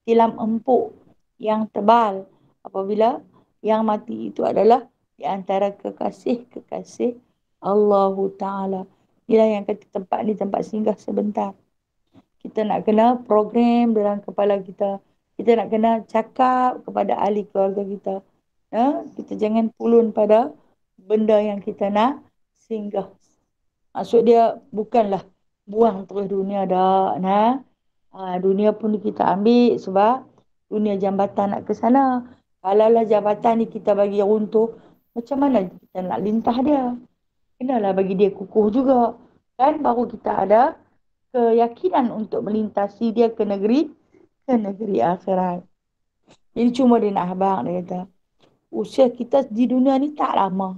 Tilam empuk yang tebal. Apabila yang mati itu adalah di antara kekasih-kekasih Allah Ta'ala. Inilah yang kata tempat ni tempat singgah sebentar. kita nak kena program dalam kepala kita. Kita nak kena cakap kepada ahli keluarga kita. Kita jangan pulun pada benda yang kita nak singgah. Maksud dia bukanlah buang terus dunia dah. Dunia pun kita ambil sebab dunia jambatan nak ke sana. Kalaulah jabatan ni kita bagi runtuh, macam mana kita nak lintah dia? Kenalah bagi dia kukuh juga. Kan baru kita ada keyakinan untuk melintasi dia ke negeri akhirat. Ini cuma dia nak habang, dia kata. Usia kita di dunia ni tak lama.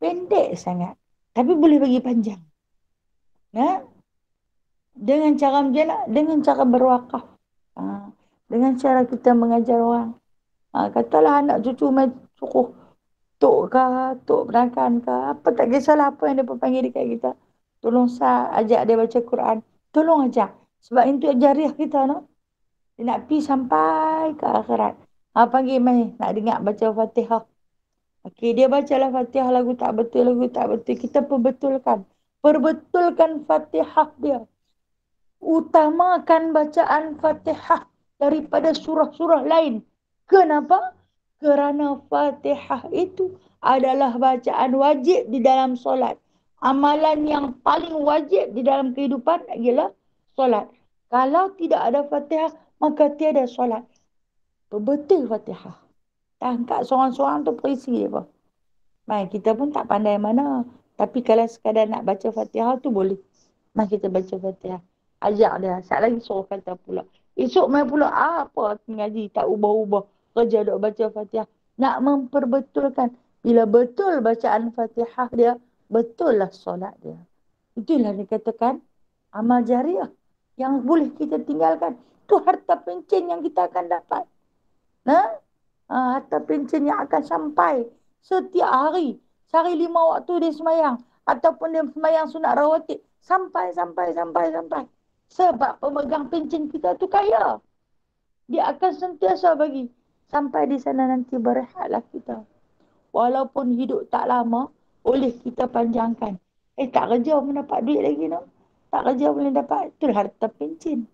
Pendek sangat. Tapi boleh bagi panjang. Dengan cara macam mana? Dengan cara berwakaf. Dengan cara kita mengajar orang. Katalah anak cucu main suruh tok ke, tok berakan ke, apa tak kisahlah apa yang dia panggil dekat kita. Tolong ajak dia baca Quran. Tolong ajak. Sebab itu jariah kita, no? Dia nak pergi sampai ke akhirat. Panggil main, nak dengar baca Fatihah. Okey, dia bacalah Fatihah, lagu tak betul. Kita perbetulkan. Perbetulkan Fatihah dia. Utamakan bacaan Fatihah daripada surah-surah lain. Kenapa? Kerana Fatihah itu adalah bacaan wajib di dalam solat. Amalan yang paling wajib di dalam kehidupan ialah solat. Kalau tidak ada Fatihah, maka tiada solat. Betul Fatihah. Tangkap seorang-seorang tu perisi dia apa. Kita pun tak pandai mana. Tapi kalau sekadar nak baca Fatihah tu boleh. Kita baca Fatihah. Ajak dia. Sekejap lagi suruh kata pula. Esok main pula apa ngaji tak ubah-ubah. Kerja duk baca Fatihah. Nak memperbetulkan. Bila betul bacaan Fatihah dia, betul lah solat dia. Itulah dikatakan amal jariah yang boleh kita tinggalkan. Itu harta pencen yang kita akan dapat. Harta pencen yang akan sampai setiap hari. Sehari 5 waktu dia semayang. Ataupun dia semayang sunat rawatib. Sampai. Sebab pemegang pencen kita tu kaya. Dia akan sentiasa bagi. Sampai di sana nanti berehatlah kita. Walaupun hidup tak lama, boleh kita panjangkan. Tak kerja pun dapat duit lagi, no? Tak kerja boleh dapat. Itu harta pencen.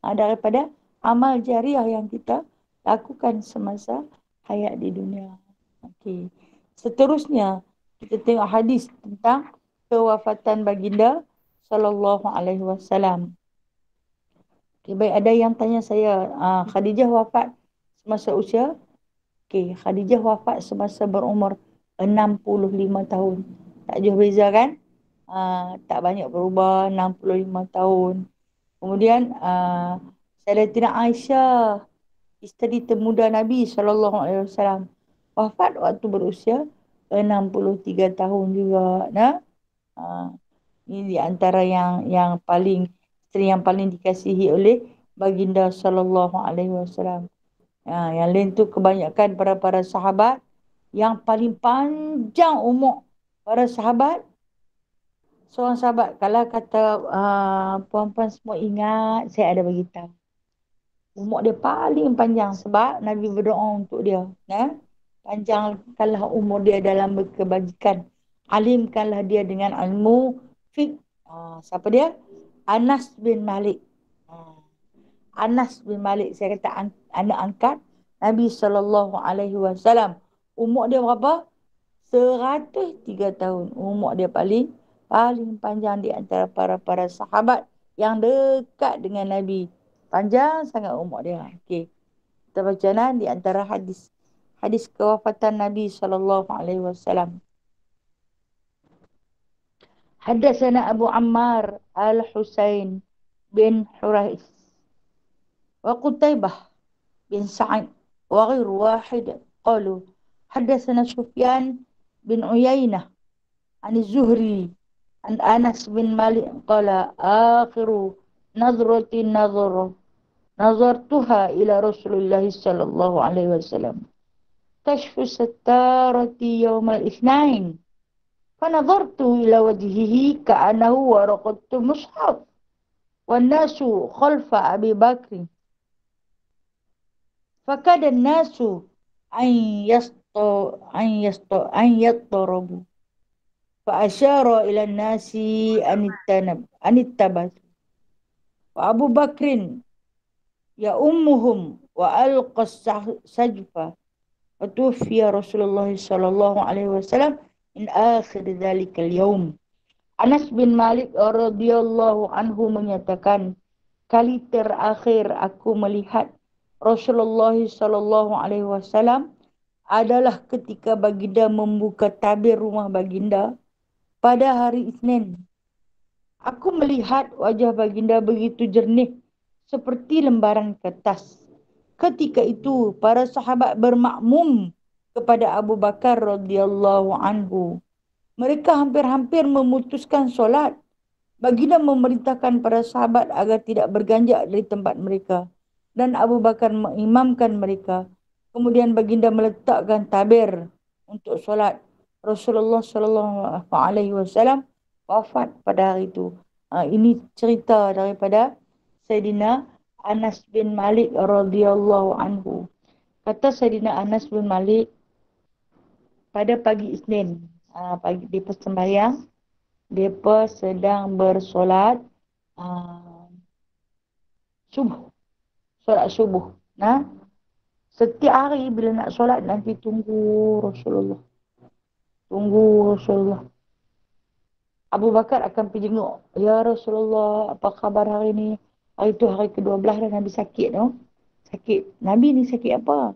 Daripada amal jariah yang kita lakukan semasa hayat di dunia. Okey. Seterusnya, kita tengok hadis tentang kewafatan baginda sallallahu alaihi wasallam. Okay, baik, ada yang tanya saya, Khadijah wafat semasa usia? Khadijah wafat semasa berumur 65 tahun. Tak jauh beza kan? Tak banyak berubah, 65 tahun. Kemudian Sayyidatina Aisyah, isteri termuda Nabi SAW, wafat waktu berusia 63 tahun juga. Ini di antara yang paling, isteri yang paling dikasihi oleh baginda SAW. Yang lain tu kebanyakan para sahabat. Yang paling panjang umur para sahabat, seorang sahabat, kalau kata puan-puan semua ingat, saya ada beritahu. Umur dia paling panjang sebab Nabi berdoa untuk dia. Panjangkanlah umur dia dalam kebajikan. Alimkanlah dia dengan ilmu fiqh. Siapa dia? Anas bin Malik. Anas bin Malik, saya kata anak angkat Nabi SAW. Umur dia berapa? 103 tahun. Umur dia paling panjang di antara para sahabat yang dekat dengan Nabi. Panjang sangat umur dia. Okey. Kita baca di antara hadis kewafatan Nabi SAW. Hadatsana Abu Ammar Al-Husain bin Hurais wa Qutaibah bin Sa'id wa ghairu wahid qalu hadatsana Sufyan bin Uyainah an Az-Zuhri an Anas bin Malik qala akhiru nazartuha ila Rasulullah sallallahu alaihi wasallam kashfu sattarati yawm al-ithnain fanadhartu ila wajhihi ka'annahu waraqatu mushaf wan nasu khalfa Abi Bakr fakada an-nasu an yattarabu fa asyara ila an-nasi an ittabatu Wa Abu Bakrin ya ummuhum wa alqas sajfa. Wa tuwfiya Rasulullah sallallahu alaihi wasallam in akhir dzalikal yaum. Anas bin Malik radhiyallahu anhu menyatakan, kali terakhir aku melihat Rasulullah sallallahu alaihi wasallam adalah ketika baginda membuka tabir rumah baginda pada hari Isnin. Aku melihat wajah baginda begitu jernih seperti lembaran kertas. Ketika itu para sahabat bermakmum kepada Abu Bakar radhiyallahu anhu. Mereka hampir-hampir memutuskan solat. Baginda memerintahkan para sahabat agar tidak berganjak dari tempat mereka. Dan Abu Bakar mengimamkan mereka. Kemudian baginda meletakkan tabir untuk solat. Rasulullah sallallahu alaihi wasallam wafat pada hari itu. Ini cerita daripada Sayyidina Anas bin Malik radhiyallahu anhu. Kata Sayyidina Anas bin Malik, pada pagi Isnin, pagi mereka sembahyang, mereka sedang bersolat subuh, solat subuh. Nah, setiap hari bila nak solat nanti tunggu Rasulullah. Abu Bakar akan pergi jenguk. Ya Rasulullah, apa khabar hari ni? Hari tu hari ke-12 dah Nabi sakit tu. Sakit. Nabi ni sakit apa?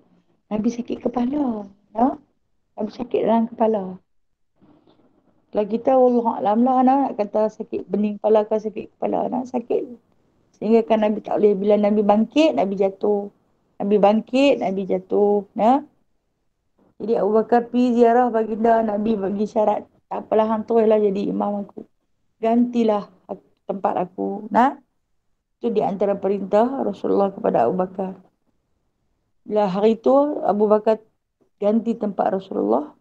Nabi sakit kepala. No? Nabi sakit dalam kepala. Kalau kita Allah Alam lah nak kata sakit bening kepala ke sakit kepala, nak sakit. Sehingga kan Nabi tak boleh, bila Nabi bangkit, Nabi jatuh. Nabi bangkit, Nabi jatuh. Nah. Jadi Abu Bakar pergi ziarah baginda, Nabi bagi syarat. Tak apalah, hang teruslah jadi imam aku. Gantilah tempat aku. Nah. Itu di antara perintah Rasulullah kepada Abu Bakar. Bila hari itu Abu Bakar ganti tempat Rasulullah.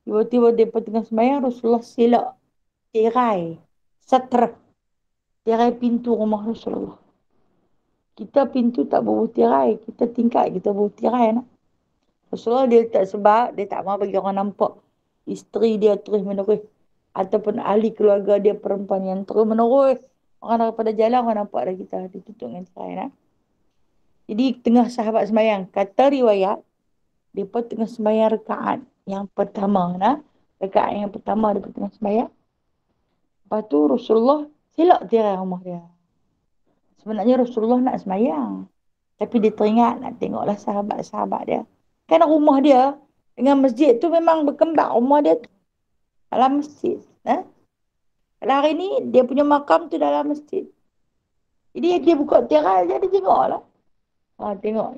Tiba-tiba dia tengah sembahyang, Rasulullah silap tirai satra, tirai pintu rumah Rasulullah. Kita pintu tak berbuah tirai, kita tingkat kita berbuah tirai. Nak. Rasulullah dia tak sebab, dia tak mahu bagi orang nampak isteri dia terus menerus ataupun ahli keluarga dia perempuan yang terus menerus. Orang daripada jalan orang nampak dah kita ditutup dengan tirai. Nak. Jadi tengah sahabat sembahyang, kata riwayat, dia pun tengah sembahyang rakaat yang pertama. Nah. Rakaat yang pertama dia pun tengah sembahyang. Lepas tu Rasulullah silap tirai rumah dia. Sebenarnya Rasulullah nak sembahyang. Tapi dia teringat nak tengoklah sahabat-sahabat dia. Kan rumah dia dengan masjid tu memang berkembang. Rumah dia tu dalam masjid. Kalau hari ni dia punya makam tu dalam masjid. Jadi dia buka tirai je, dia tengoklah. Tengok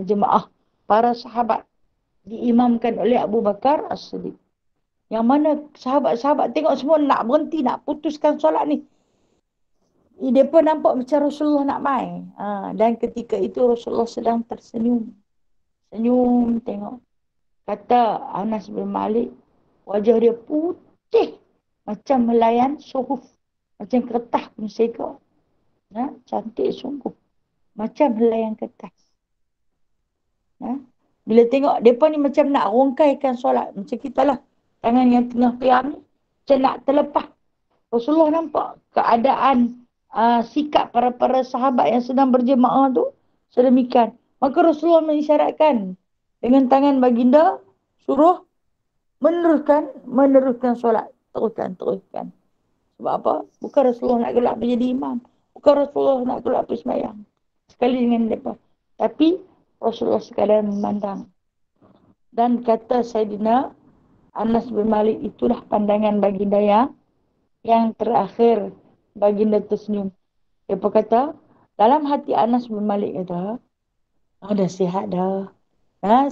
jemaah para sahabat diimamkan oleh Abu Bakar As-Siddiq. Yang mana sahabat-sahabat tengok semua nak berhenti, nak putuskan solat ni. Dia pun nampak macam Rasulullah nak main. Dan ketika itu Rasulullah sedang tersenyum. Senyum tengok. Kata Anas bin Malik, wajah dia putih. Macam melayan suhuf. Macam kertas pun sega. Cantik sungguh. Macam melayan kertas. Bila tengok, mereka ni macam nak rongkaikan solat. Macam kita lah. Tangan yang tengah qiyam ni. Macam nak terlepas. Rasulullah nampak keadaan sikap para sahabat yang sedang berjemaah tu sedemikian. Maka Rasulullah mengisyaratkan dengan tangan baginda suruh meneruskan solat. Teruskan. Sebab apa? Bukan Rasulullah nak gelap menjadi imam. Bukan Rasulullah nak gelap bersembahyang. Sekali dengan mereka. Tapi Rasulullah sekadar memandang. Dan kata Sayyidina Anas bin Malik, itulah pandangan baginda yang terakhir. Baginda tersenyum. Dia kata, dalam hati Anas bin Malik kata, dah sihat dah.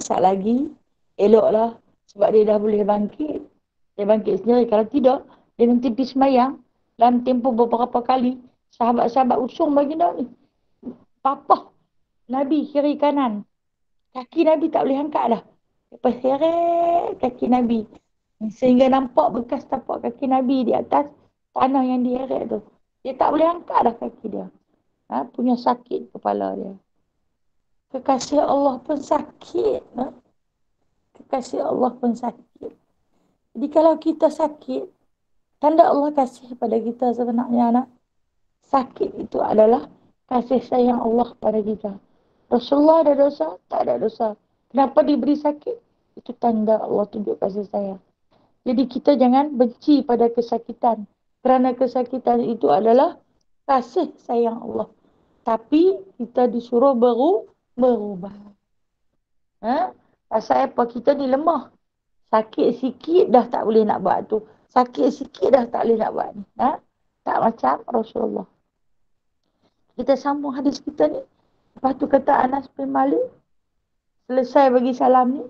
Saat lagi, eloklah. Sebab dia dah boleh bangkit. Dia bangkit sendiri. Kalau tidak, dia nanti pergi sembahyang. Dalam tempoh beberapa kali, sahabat-sahabat usung baginda ni. Papah Nabi kiri kanan. Kaki Nabi tak boleh angkat dah. Lepas heret kaki Nabi. Sehingga nampak bekas tapak kaki Nabi di atas tanah yang diheret tu. Dia tak boleh angkat dah kaki dia. Punya sakit kepala dia. Kekasih Allah pun sakit. Kekasih Allah pun sakit. Jadi kalau kita sakit, tanda Allah kasih pada kita sebenarnya. sakit itu adalah kasih sayang Allah pada kita. Rasulullah ada dosa? Tak ada dosa. Kenapa diberi sakit? Itu tanda Allah tunjuk kasih sayang. Jadi kita jangan benci pada kesakitan. Kerana kesakitan itu adalah kasih sayang Allah. Tapi kita disuruh berubah. Ha? Pasal apa? Kita ni lemah. Sakit sikit dah tak boleh nak buat tu. Sakit sikit dah tak boleh nak buat ni. Ha? Tak macam Rasulullah. Kita sambung hadis kita ni. Lepas tu kata Anas bin Malik. Selesai bagi salam ni.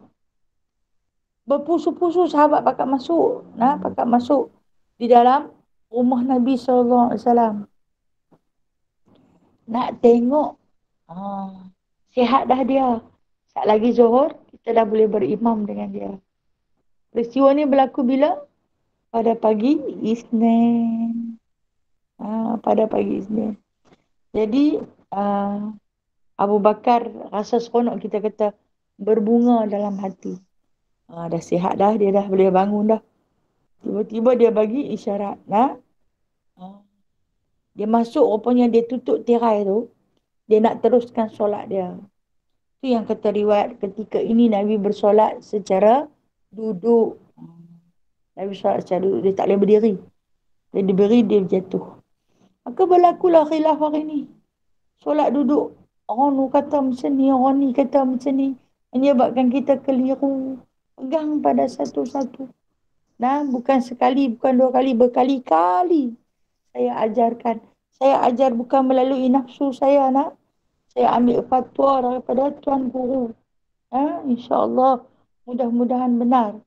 Berpusu-pusu sahabat pakat masuk. Pakat masuk di dalam rumah Nabi SAW. Nak tengok. Sihat dah dia. Saat lagi Zuhur, kita dah boleh berimam dengan dia. Peristiwa ni berlaku bila? Pada pagi Isnin. Pada pagi Isnin. Jadi, Abu Bakar rasa seronok, kita kata berbunga dalam hati. Dah sihat dah, dia dah boleh bangun dah. Tiba-tiba dia bagi isyarat. Dia masuk, rupanya dia tutup tirai tu. Dia nak teruskan solat dia. Itu yang kata riwayat, ketika ini Nabi bersolat secara duduk. Nabi solat secara duduk, dia tak boleh berdiri. Dia diberi, dia jatuh. Maka berlakulah khilaf hari ni. Solat duduk. Orang ni kata macam ni, orang ni kata macam ni. Menyebabkan kita keliru. Pegang pada satu-satu. Bukan sekali, bukan dua kali, berkali-kali saya ajarkan. Saya ajar bukan melalui nafsu saya, Saya ambil fatwa daripada Tuan Guru. InsyaAllah, mudah-mudahan benar.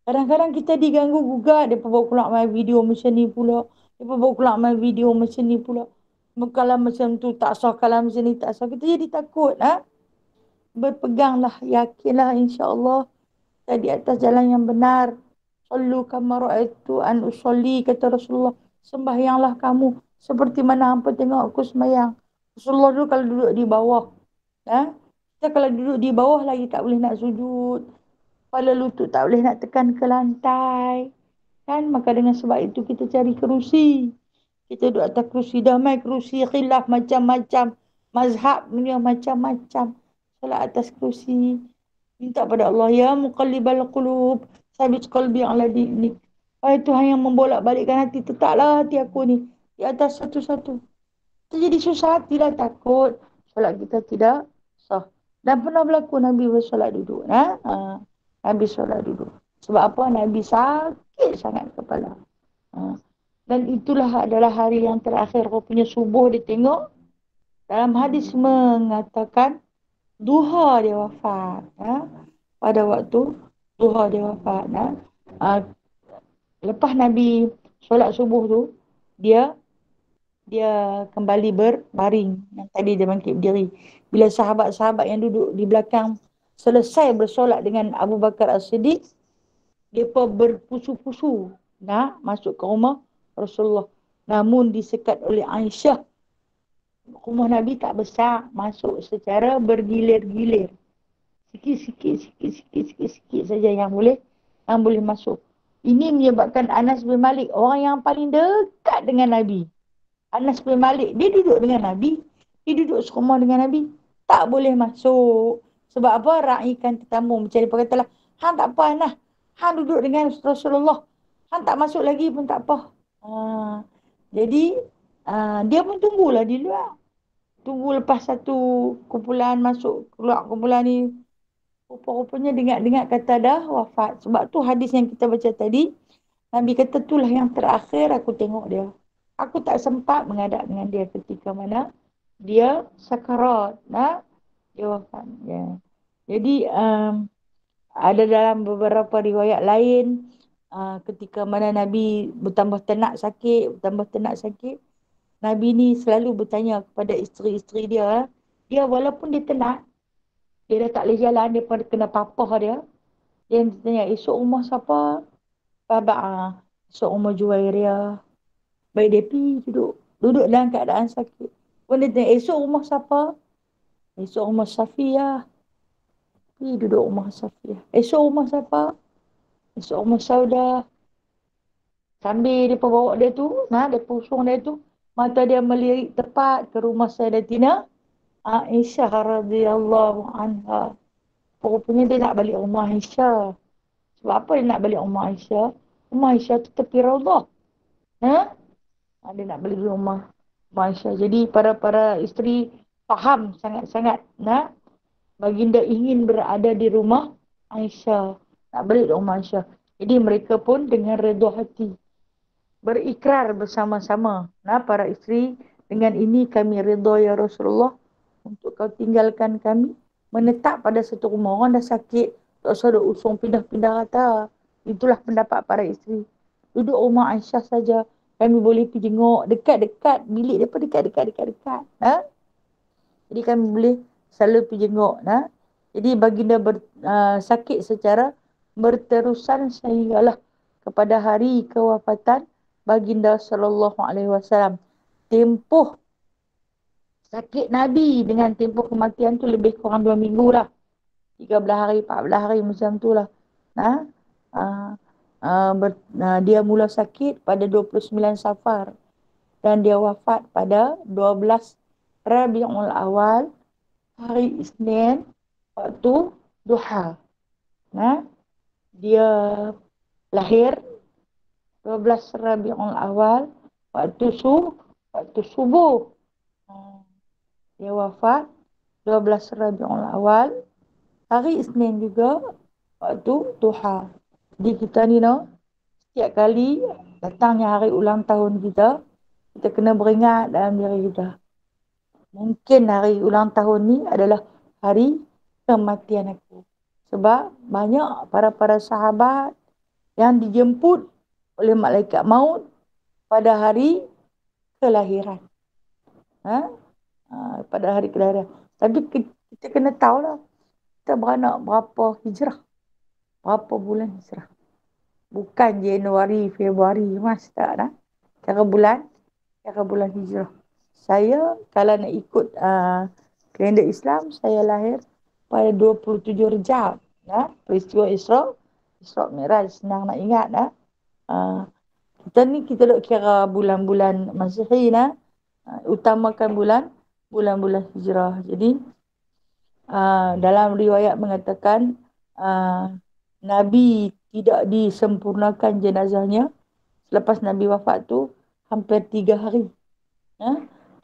Kadang-kadang kita diganggu gugat. Dia bawa keluar main video macam ni pula. Dia bawa keluar main video macam ni pula. Kalau macam tu tak sah, kalau macam ni tak sah. Kita jadi takut. Berpeganglah, yakinlah insyaAllah. Kita di atas jalan yang benar. Sallu kama ra'aitu an usolli, kata Rasulullah. Sembahyanglah kamu seperti mana hampa tengok aku sembahyang. Rasulullah dulu kalau duduk di bawah. Kita kalau duduk di bawah lagi tak boleh nak sujud. Kepala lutut tak boleh nak tekan ke lantai. Maka dengan sebab itu kita cari kerusi. Kita duduk atas kerusi. Dah main kerusi khilaf macam-macam. Mazhab dunia macam-macam. Solat atas kerusi. Minta pada Allah, ya muqallibal qulub, sabit qalbi ala dinik. Wahai Tuhan yang membolak-balikkan hati, tetaplah hati aku ni di atas satu-satu. Kita jadi susah hati lah, takut solat kita tidak sah. Dan pernah berlaku Nabi bersolat duduk. Nabi solat duduk. Sebab apa? Nabi sakit sangat kepala. Dan itulah adalah hari yang terakhir punya subuh dia tengok. Dalam hadis mengatakan duha dia wafat. Pada waktu duha dia wafat. Lepas Nabi solat subuh tu, dia kembali berbaring. Yang tadi dia bangkit berdiri. Bila sahabat-sahabat yang duduk di belakang selesai bersolat dengan Abu Bakar As-Siddiq, dia berpusu-pusu masuk ke rumah Rasulullah. Namun disekat oleh Aisyah. Rumah Nabi tak besar, masuk secara bergilir-gilir. Sikit-sikit saja yang boleh masuk. Ini menyebabkan Anas bin Malik, orang yang paling dekat dengan Nabi. Anas bin Malik, dia duduk dengan Nabi. Dia duduk serumah dengan Nabi. Tak boleh masuk. Sebab apa? Raikan tetamu. Macam dia katalah, hang tak apa Anas. Hang duduk dengan Rasulullah. Hang tak masuk lagi pun tak apa. Jadi, dia pun tunggulah di luar. Tunggu lepas satu kumpulan masuk, keluar kumpulan ni. Rupa-rupanya dengar-dengar kata dah wafat. Sebab tu hadis yang kita baca tadi, Nabi kata itulah yang terakhir aku tengok dia. Aku tak sempat menghadap dengan dia ketika mana dia sakarat. Dia wafat. Jadi, ada dalam beberapa riwayat lain, ketika mana Nabi bertambah ternak sakit, Nabi ni selalu bertanya kepada isteri-isteri dia. Dia walaupun dia tenat, dia dah tak boleh jalan, dia pun kena papah dia. Dia tanya, esok rumah siapa? Baba, esok rumah Juwairiyah. Baik dia pergi duduk dalam keadaan sakit. Pun dia tanya, esok rumah siapa? Esok rumah Safiyah. Pergi duduk rumah Safiyah. Esok rumah siapa? Esok rumah Saudah. Sambil dia bawa dia tu, dia pusung dia tu, mata dia melirik tepat ke rumah Sayyidatina Aisyah radhiyallahu anha. Rupanya dia nak balik rumah Aisyah. Sebab apa dia nak balik rumah Aisyah? Rumah Aisyah tu tepi Raudhah. Dia nak balik rumah Aisyah. Jadi para isteri faham sangat-sangat. Baginda ingin berada di rumah Aisyah. Nak balik rumah Aisyah. Jadi mereka pun dengan redha hati berikrar bersama-sama. Para isteri, dengan ini kami redha ya Rasulullah untuk kau tinggalkan kami, menetap pada satu rumah. Orang dah sakit, tak usah duk usung pindah-pindah kata. Itulah pendapat para isteri. Duduk rumah Aisyah saja, kami boleh pergi tengok dekat-dekat bilik dia pun dekat-dekat. Jadi kami boleh selalu pergi tengok. Jadi baginda sakit secara berterusan sehinggalah kepada hari kewafatan baginda sallallahu alaihi wasallam. Tempoh sakit Nabi dengan tempoh kematian tu lebih kurang 2 minggu lah. 13 hari, 14 hari macam tu lah. Dia mula sakit pada 29 Safar. Dan dia wafat pada 12 Rabiul Awal, hari Isnin, waktu duha. Dia lahir 12 Rabiul Awal, waktu subuh. Dia wafat 12 Rabiul Awal, hari Isnin juga, waktu duha. Jadi kita ni setiap kali datangnya hari ulang tahun kita kena beringat dalam diri kita. Mungkin hari ulang tahun ni adalah hari kematian aku. Sebab banyak para sahabat yang dijemput oleh malaikat maut pada hari kelahiran. Pada hari kelahiran. Tapi kita kena tahulah, kita beranak berapa hijrah. Berapa bulan hijrah. Bukan Januari, Februari, Mac, tak dah. Cara bulan hijrah. Saya kalau nak ikut kalender Islam, saya lahir pada 27 Rejab. Peristiwa Isra Mi'raj, senang nak ingat. Kita duk kira bulan-bulan Masihi, utamakan bulan-bulan hijrah. Jadi dalam riwayat mengatakan Nabi tidak disempurnakan jenazahnya selepas Nabi wafat tu hampir 3 hari.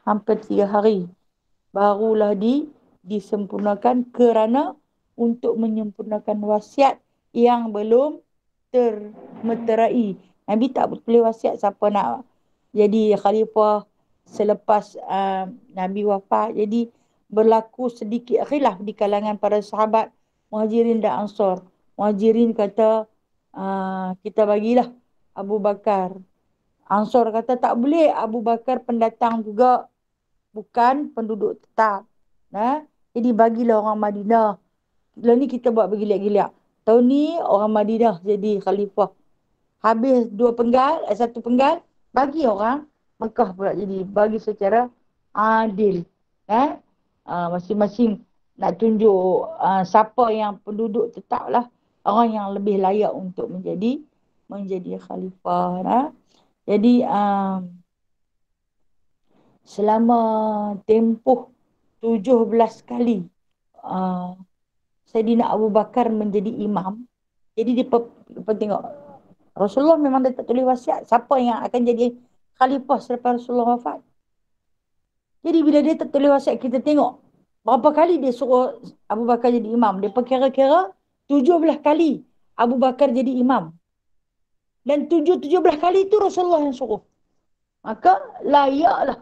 Hampir 3 hari barulah disempurnakan kerana untuk menyempurnakan wasiat yang belum termeterai. Nabi tak boleh wasiat siapa nak jadi khalifah selepas Nabi wafat. Jadi berlaku sedikit khilaf di kalangan para sahabat Muhajirin dan Ansar. Muhajirin kata kita bagilah Abu Bakar. Ansar kata tak boleh, Abu Bakar pendatang juga, bukan penduduk tetap. Jadi bagilah orang Madinah. Lalu ni kita buat bergiliat-giliat. Tahun ni orang Madinah jadi khalifah. Habis 1 penggal, bagi orang Mekah pula jadi. Bagi secara adil. Masing-masing nak tunjuk siapa yang penduduk tetap lah. Orang yang lebih layak untuk menjadi khalifah. Jadi selama tempoh 17 kali Saidina Abu Bakar menjadi imam. Jadi dia tengok Rasulullah memang dia tak tulis wasiat siapa yang akan jadi khalifah selepas Rasulullah wafat. Jadi bila dia tak tulis wasiat, kita tengok berapa kali dia suruh Abu Bakar jadi imam. Dia kira-kira 17 kali Abu Bakar jadi imam. Dan 17 kali itu Rasulullah yang suruh. Maka layaklah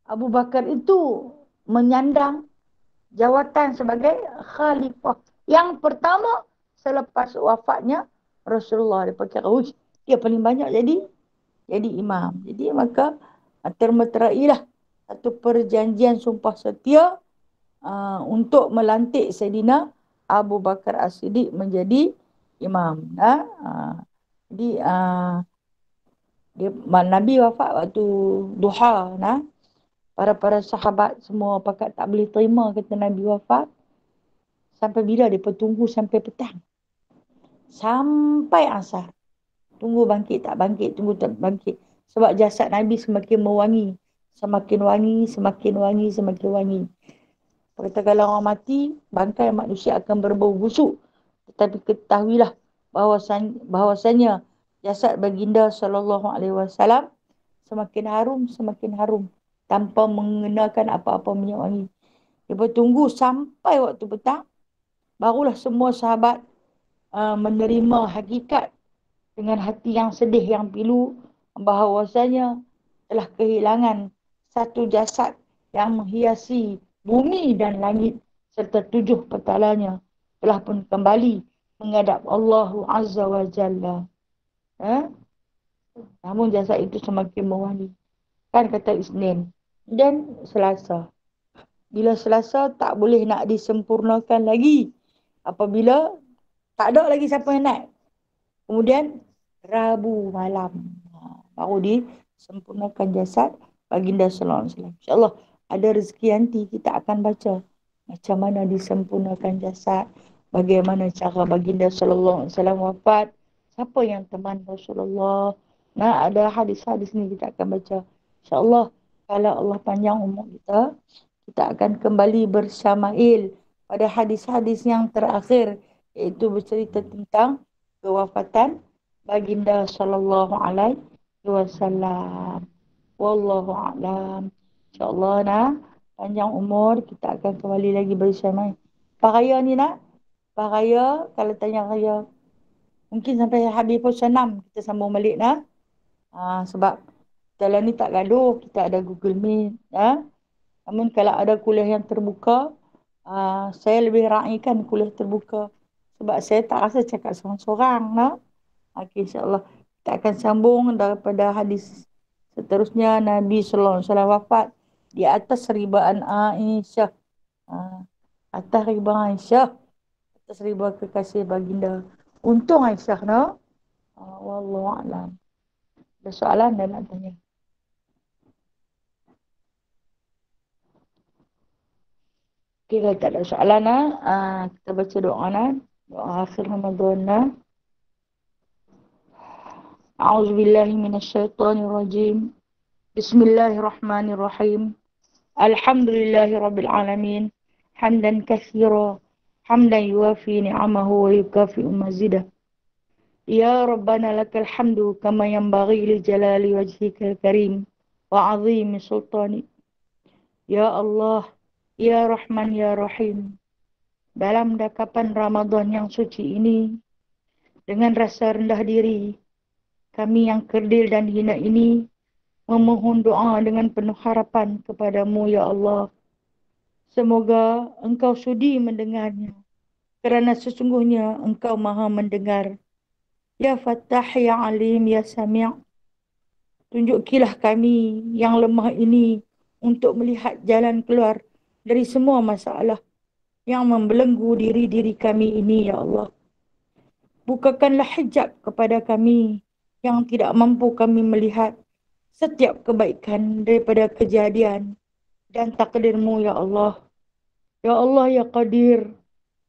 Abu Bakar itu menyandang jawatan sebagai khalifah yang pertama selepas wafatnya Rasulullah. Dia kira dia paling banyak jadi imam. Jadi maka termeterailah satu perjanjian sumpah setia untuk melantik Saidina Abu Bakar As-Siddiq menjadi imam. Jadi Nabi wafat waktu duha. Para sahabat semua pakat tak boleh terima kata Nabi wafat. Sampai bila dia tunggu sampai petang. Sampai asar. Tunggu bangkit tak bangkit, tunggu tak bangkit. Sebab jasad Nabi semakin mewangi. Semakin wangi, semakin wangi, semakin wangi. Kata kalau orang mati, bangkai manusia akan berbau busuk. Tetapi ketahuilah bahwasanya jasad baginda SAW semakin harum tanpa mengenakan apa-apa minyak wangi. Dia bertunggu sampai waktu petang, barulah semua sahabat menerima hakikat dengan hati yang sedih, yang pilu, bahawasanya telah kehilangan satu jasad yang menghiasi bumi dan langit serta 7 petalanya telah pun kembali menghadap Allah Azza wa Jalla. Namun jasad itu semakin mewangi. Kan kata Isnin dan Selasa. Bila Selasa tak boleh nak disempurnakan lagi. Apabila tak ada lagi siapa yang naik. Kemudian Rabu malam baru disempurnakan jasad baginda sallallahu alaihi wasallam. InsyaAllah ada rezeki nanti kita akan baca macam mana disempurnakan jasad, bagaimana cara baginda sallallahu alaihi wasallam wafat, siapa yang teman Rasulullah. Nah, ada hadis-hadis ni kita akan baca. InsyaAllah kalau Allah panjang umur kita, kita akan kembali bersyama'il pada hadis-hadis yang terakhir, iaitu bercerita tentang kewafatan baginda sallallahu alaihi wasallam. Wallahu a'lam. InsyaAllah nak panjang umur kita akan kembali lagi bersama. Pak Raya ni nak? Pak Raya, kalau tanya Raya, mungkin sampai habis puasa 6 kita sambung balik nak. Sebab dalam ni tak gaduh, kita ada Google Meet. Namun kalau ada kuliah yang terbuka, saya lebih raikan kuliah terbuka. Sebab saya tak rasa cakap seorang-seorang. Okay, insyaAllah kita akan sambung daripada hadis seterusnya. Nabi sallallahu alaihi wasallam wafat di atas ribaan Aisyah. Atas ribaan Aisyah. Atas ribaan kekasih baginda. Untung Aisyah, wallahu a'lam. Ada soalan dan nak tanya? Okay, kalau tak ada soalan, kita baca doa. Doa akhir Ramadan. A'udzubillahi minasyaitonirrajim. Bismillahirrahmanirrahim. Alhamdulillahi rabbil alamin. Hamdan katsira, hamdan yuwafi ni'amahu wa yukafi'u mazidah. Ya Rabbana lakal hamdu kama yanbaghi li jalali wajhikal karim wa 'azimi sultani. Ya Allah, Ya Rahman, Ya Rahim. Dalam dakapan Ramadan yang suci ini, dengan rasa rendah diri, kami yang kerdil dan hina ini memohon doa dengan penuh harapan kepadamu, Ya Allah. Semoga Engkau sudi mendengarnya, kerana sesungguhnya Engkau maha mendengar. Ya Fattah, Ya Alim, Ya Sami'. Tunjukilah kami yang lemah ini untuk melihat jalan keluar dari semua masalah yang membelenggu diri-diri kami ini, Ya Allah. Bukakanlah hijab kepada kami yang tidak mampu kami melihat setiap kebaikan daripada kejadian dan takdir-Mu, Ya Allah. Ya Allah, Ya Qadir,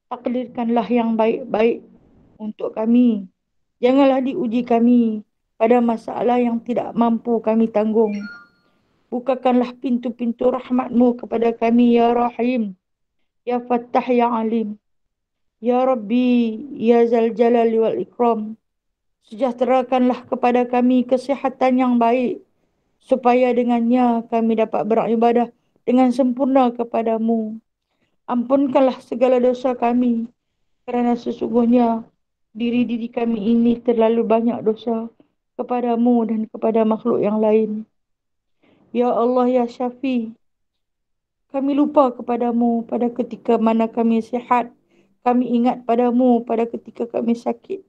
takdirkanlah yang baik-baik untuk kami. Janganlah diuji kami pada masalah yang tidak mampu kami tanggung. Bukakanlah pintu-pintu rahmat-Mu kepada kami, Ya Rahim, Ya Fattah, Ya Alim. Ya Rabbi, Ya Zal Jalali wal Ikram. Sejahterakanlah kepada kami kesihatan yang baik, supaya dengannya kami dapat beribadah dengan sempurna kepadamu. Ampunkanlah segala dosa kami, kerana sesungguhnya diri-diri kami ini terlalu banyak dosa kepadamu dan kepada makhluk yang lain. Ya Allah, Ya Syafi, kami lupa kepadamu pada ketika mana kami sihat. Kami ingat padamu pada ketika kami sakit.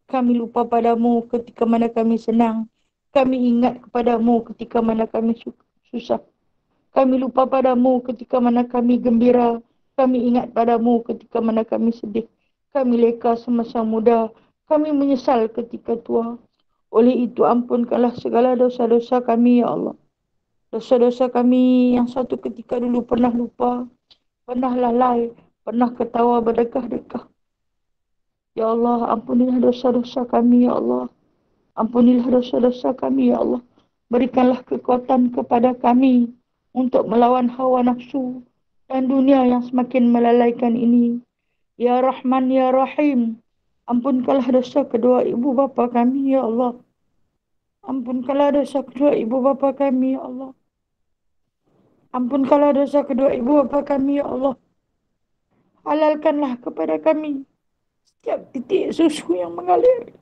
Kami lupa padamu ketika mana kami senang. Kami ingat kepadamu ketika mana kami susah. Kami lupa padamu ketika mana kami gembira. Kami ingat padamu ketika mana kami sedih. Kami leka semasa muda. Kami menyesal ketika tua. Oleh itu ampunkanlah segala dosa-dosa kami, Ya Allah. Dosa-dosa kami yang satu ketika dulu pernah lupa, pernah lalai, pernah ketawa berdekah-dekah. Ya Allah, ampunilah dosa-dosa kami, Ya Allah. Ampunilah dosa-dosa kami, ya Allah. Berikanlah kekuatan kepada kami untuk melawan hawa nafsu dan dunia yang semakin melalaikan ini. Ya Rahman, Ya Rahim. Ampunkanlah dosa kedua ibu bapa kami, ya Allah. Ampunkanlah dosa kedua ibu bapa kami, ya Allah. Ampunkanlah dosa kedua ibu bapa kami, ya Allah. Halalkanlah kepada kami setiap titik susu yang mengalir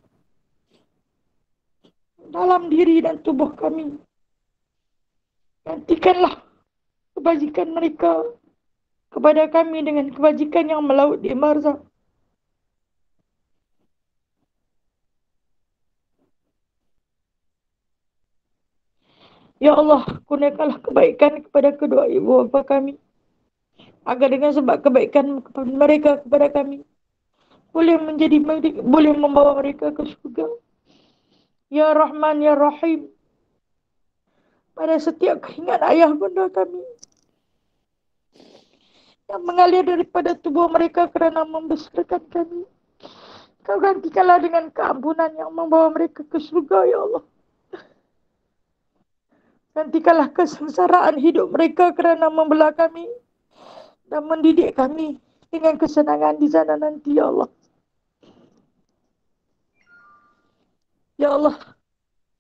dalam diri dan tubuh kami. Gantikanlah kebajikan mereka kepada kami dengan kebajikan yang melaut di barzakh. Ya Allah, kurniakanlah kebaikan kepada kedua ibu bapa kami, agar dengan sebab kebaikan mereka kepada kami boleh membawa mereka ke surga. Ya Rahman, Ya Rahim. Pada setiap keringat ayah bunda kami yang mengalir daripada tubuh mereka kerana membesarkan kami, Kau gantikanlah dengan keampunan yang membawa mereka ke surga, ya Allah. Gantikanlah kesengsaraan hidup mereka kerana membelah kami dan mendidik kami dengan kesenangan di sana nanti, ya Allah. Ya Allah,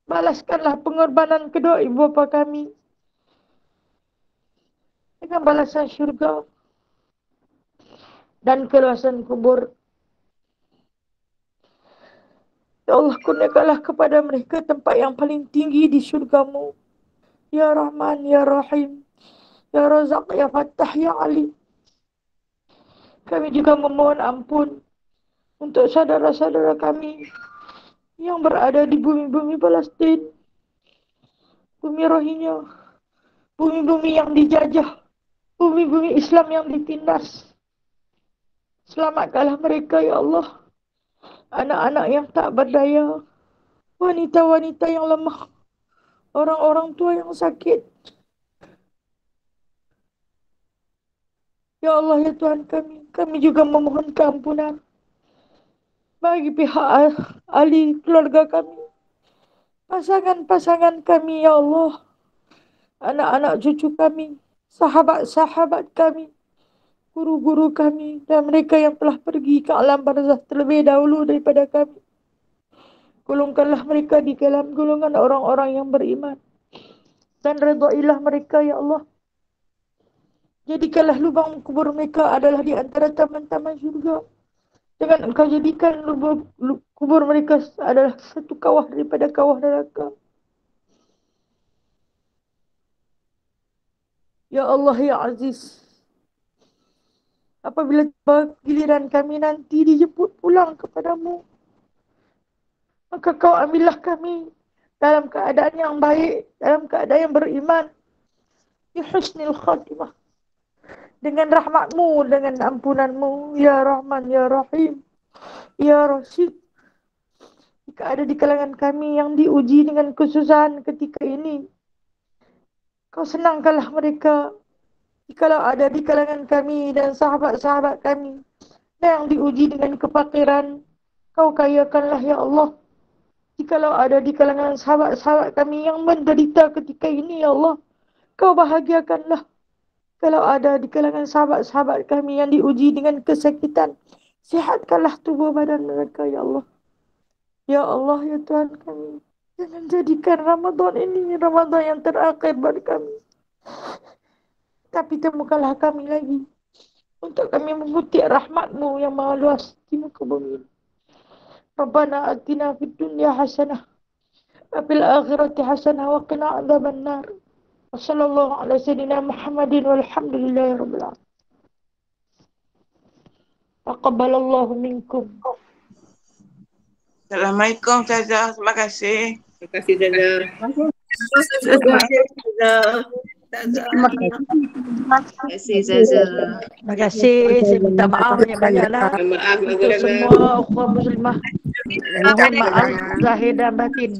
balaskanlah pengorbanan kedua ibu bapa kami dengan balasan syurga dan keluasan kubur. Ya Allah, kurniakanlah kepada mereka tempat yang paling tinggi di syurga-Mu. Ya Rahman, Ya Rahim, Ya Razak, Ya Fattah, Ya Ali. Kami juga memohon ampun untuk saudara-saudara kami yang berada di bumi-bumi Palestin, bumi Rohingya, bumi-bumi yang dijajah, bumi-bumi Islam yang ditindas. Selamatkanlah mereka, ya Allah. Anak-anak yang tak berdaya, wanita-wanita yang lemah, orang-orang tua yang sakit. Ya Allah, ya Tuhan kami juga memohon keampunan bagi pihak ahli keluarga kami, pasangan-pasangan kami, ya Allah, anak-anak cucu kami, sahabat-sahabat kami, guru-guru kami, dan mereka yang telah pergi ke alam barzakh terlebih dahulu daripada kami. Golongkanlah mereka di dalam golongan orang-orang yang beriman, dan redailah mereka, ya Allah. Jadikanlah lubang kubur mereka adalah di antara taman-taman syurga. Jangan Engkau jadikan kubur mereka adalah satu kawah daripada kawah neraka. Ya Allah, ya Aziz. Apabila giliran kami nanti dijemput pulang kepadamu, maka Kau ambillah kami dalam keadaan yang baik, dalam keadaan yang beriman, di husnil khatimah, dengan rahmat-Mu, dengan ampunan-Mu, Ya Rahman, Ya Rahim, Ya Rasyid. Jika ada di kalangan kami yang diuji dengan kesusahan ketika ini, Kau senangkanlah mereka. Jikalau ada di kalangan kami dan sahabat-sahabat kami yang diuji dengan kefakiran, Kau kayakanlah, ya Allah. Jikalau ada di kalangan sahabat-sahabat kami yang menderita ketika ini, ya Allah, Kau bahagiakanlah. Kalau ada di kalangan sahabat-sahabat kami yang diuji dengan kesakitan, sihatkanlah tubuh badan mereka, ya Allah. Ya Allah, ya Tuhan kami, jangan jadikan Ramadan ini Ramadan yang terakhir bagi kami. Tapi temukanlah kami lagi untuk kami memutik rahmat-Mu yang maha luas di muka bumi. Rabbana atina fid dunya hasanah wa fil akhirati hasanah wa qina adzabannar. Wassallallahu ala sayyidina Muhammadin walhamdulillahi rabbil alamin. Taqabbalallahu minkum. Assalamualaikum Ustazah. Terima kasih. Terima kasih, Zaza. Terima kasih Ustazah. Terima kasih, Zaza. Terima kasih. Saya minta maaf banyak-banyaklah Maaf, untuk semua ukhwah muslimah. Mohon maaf zahir dan batin.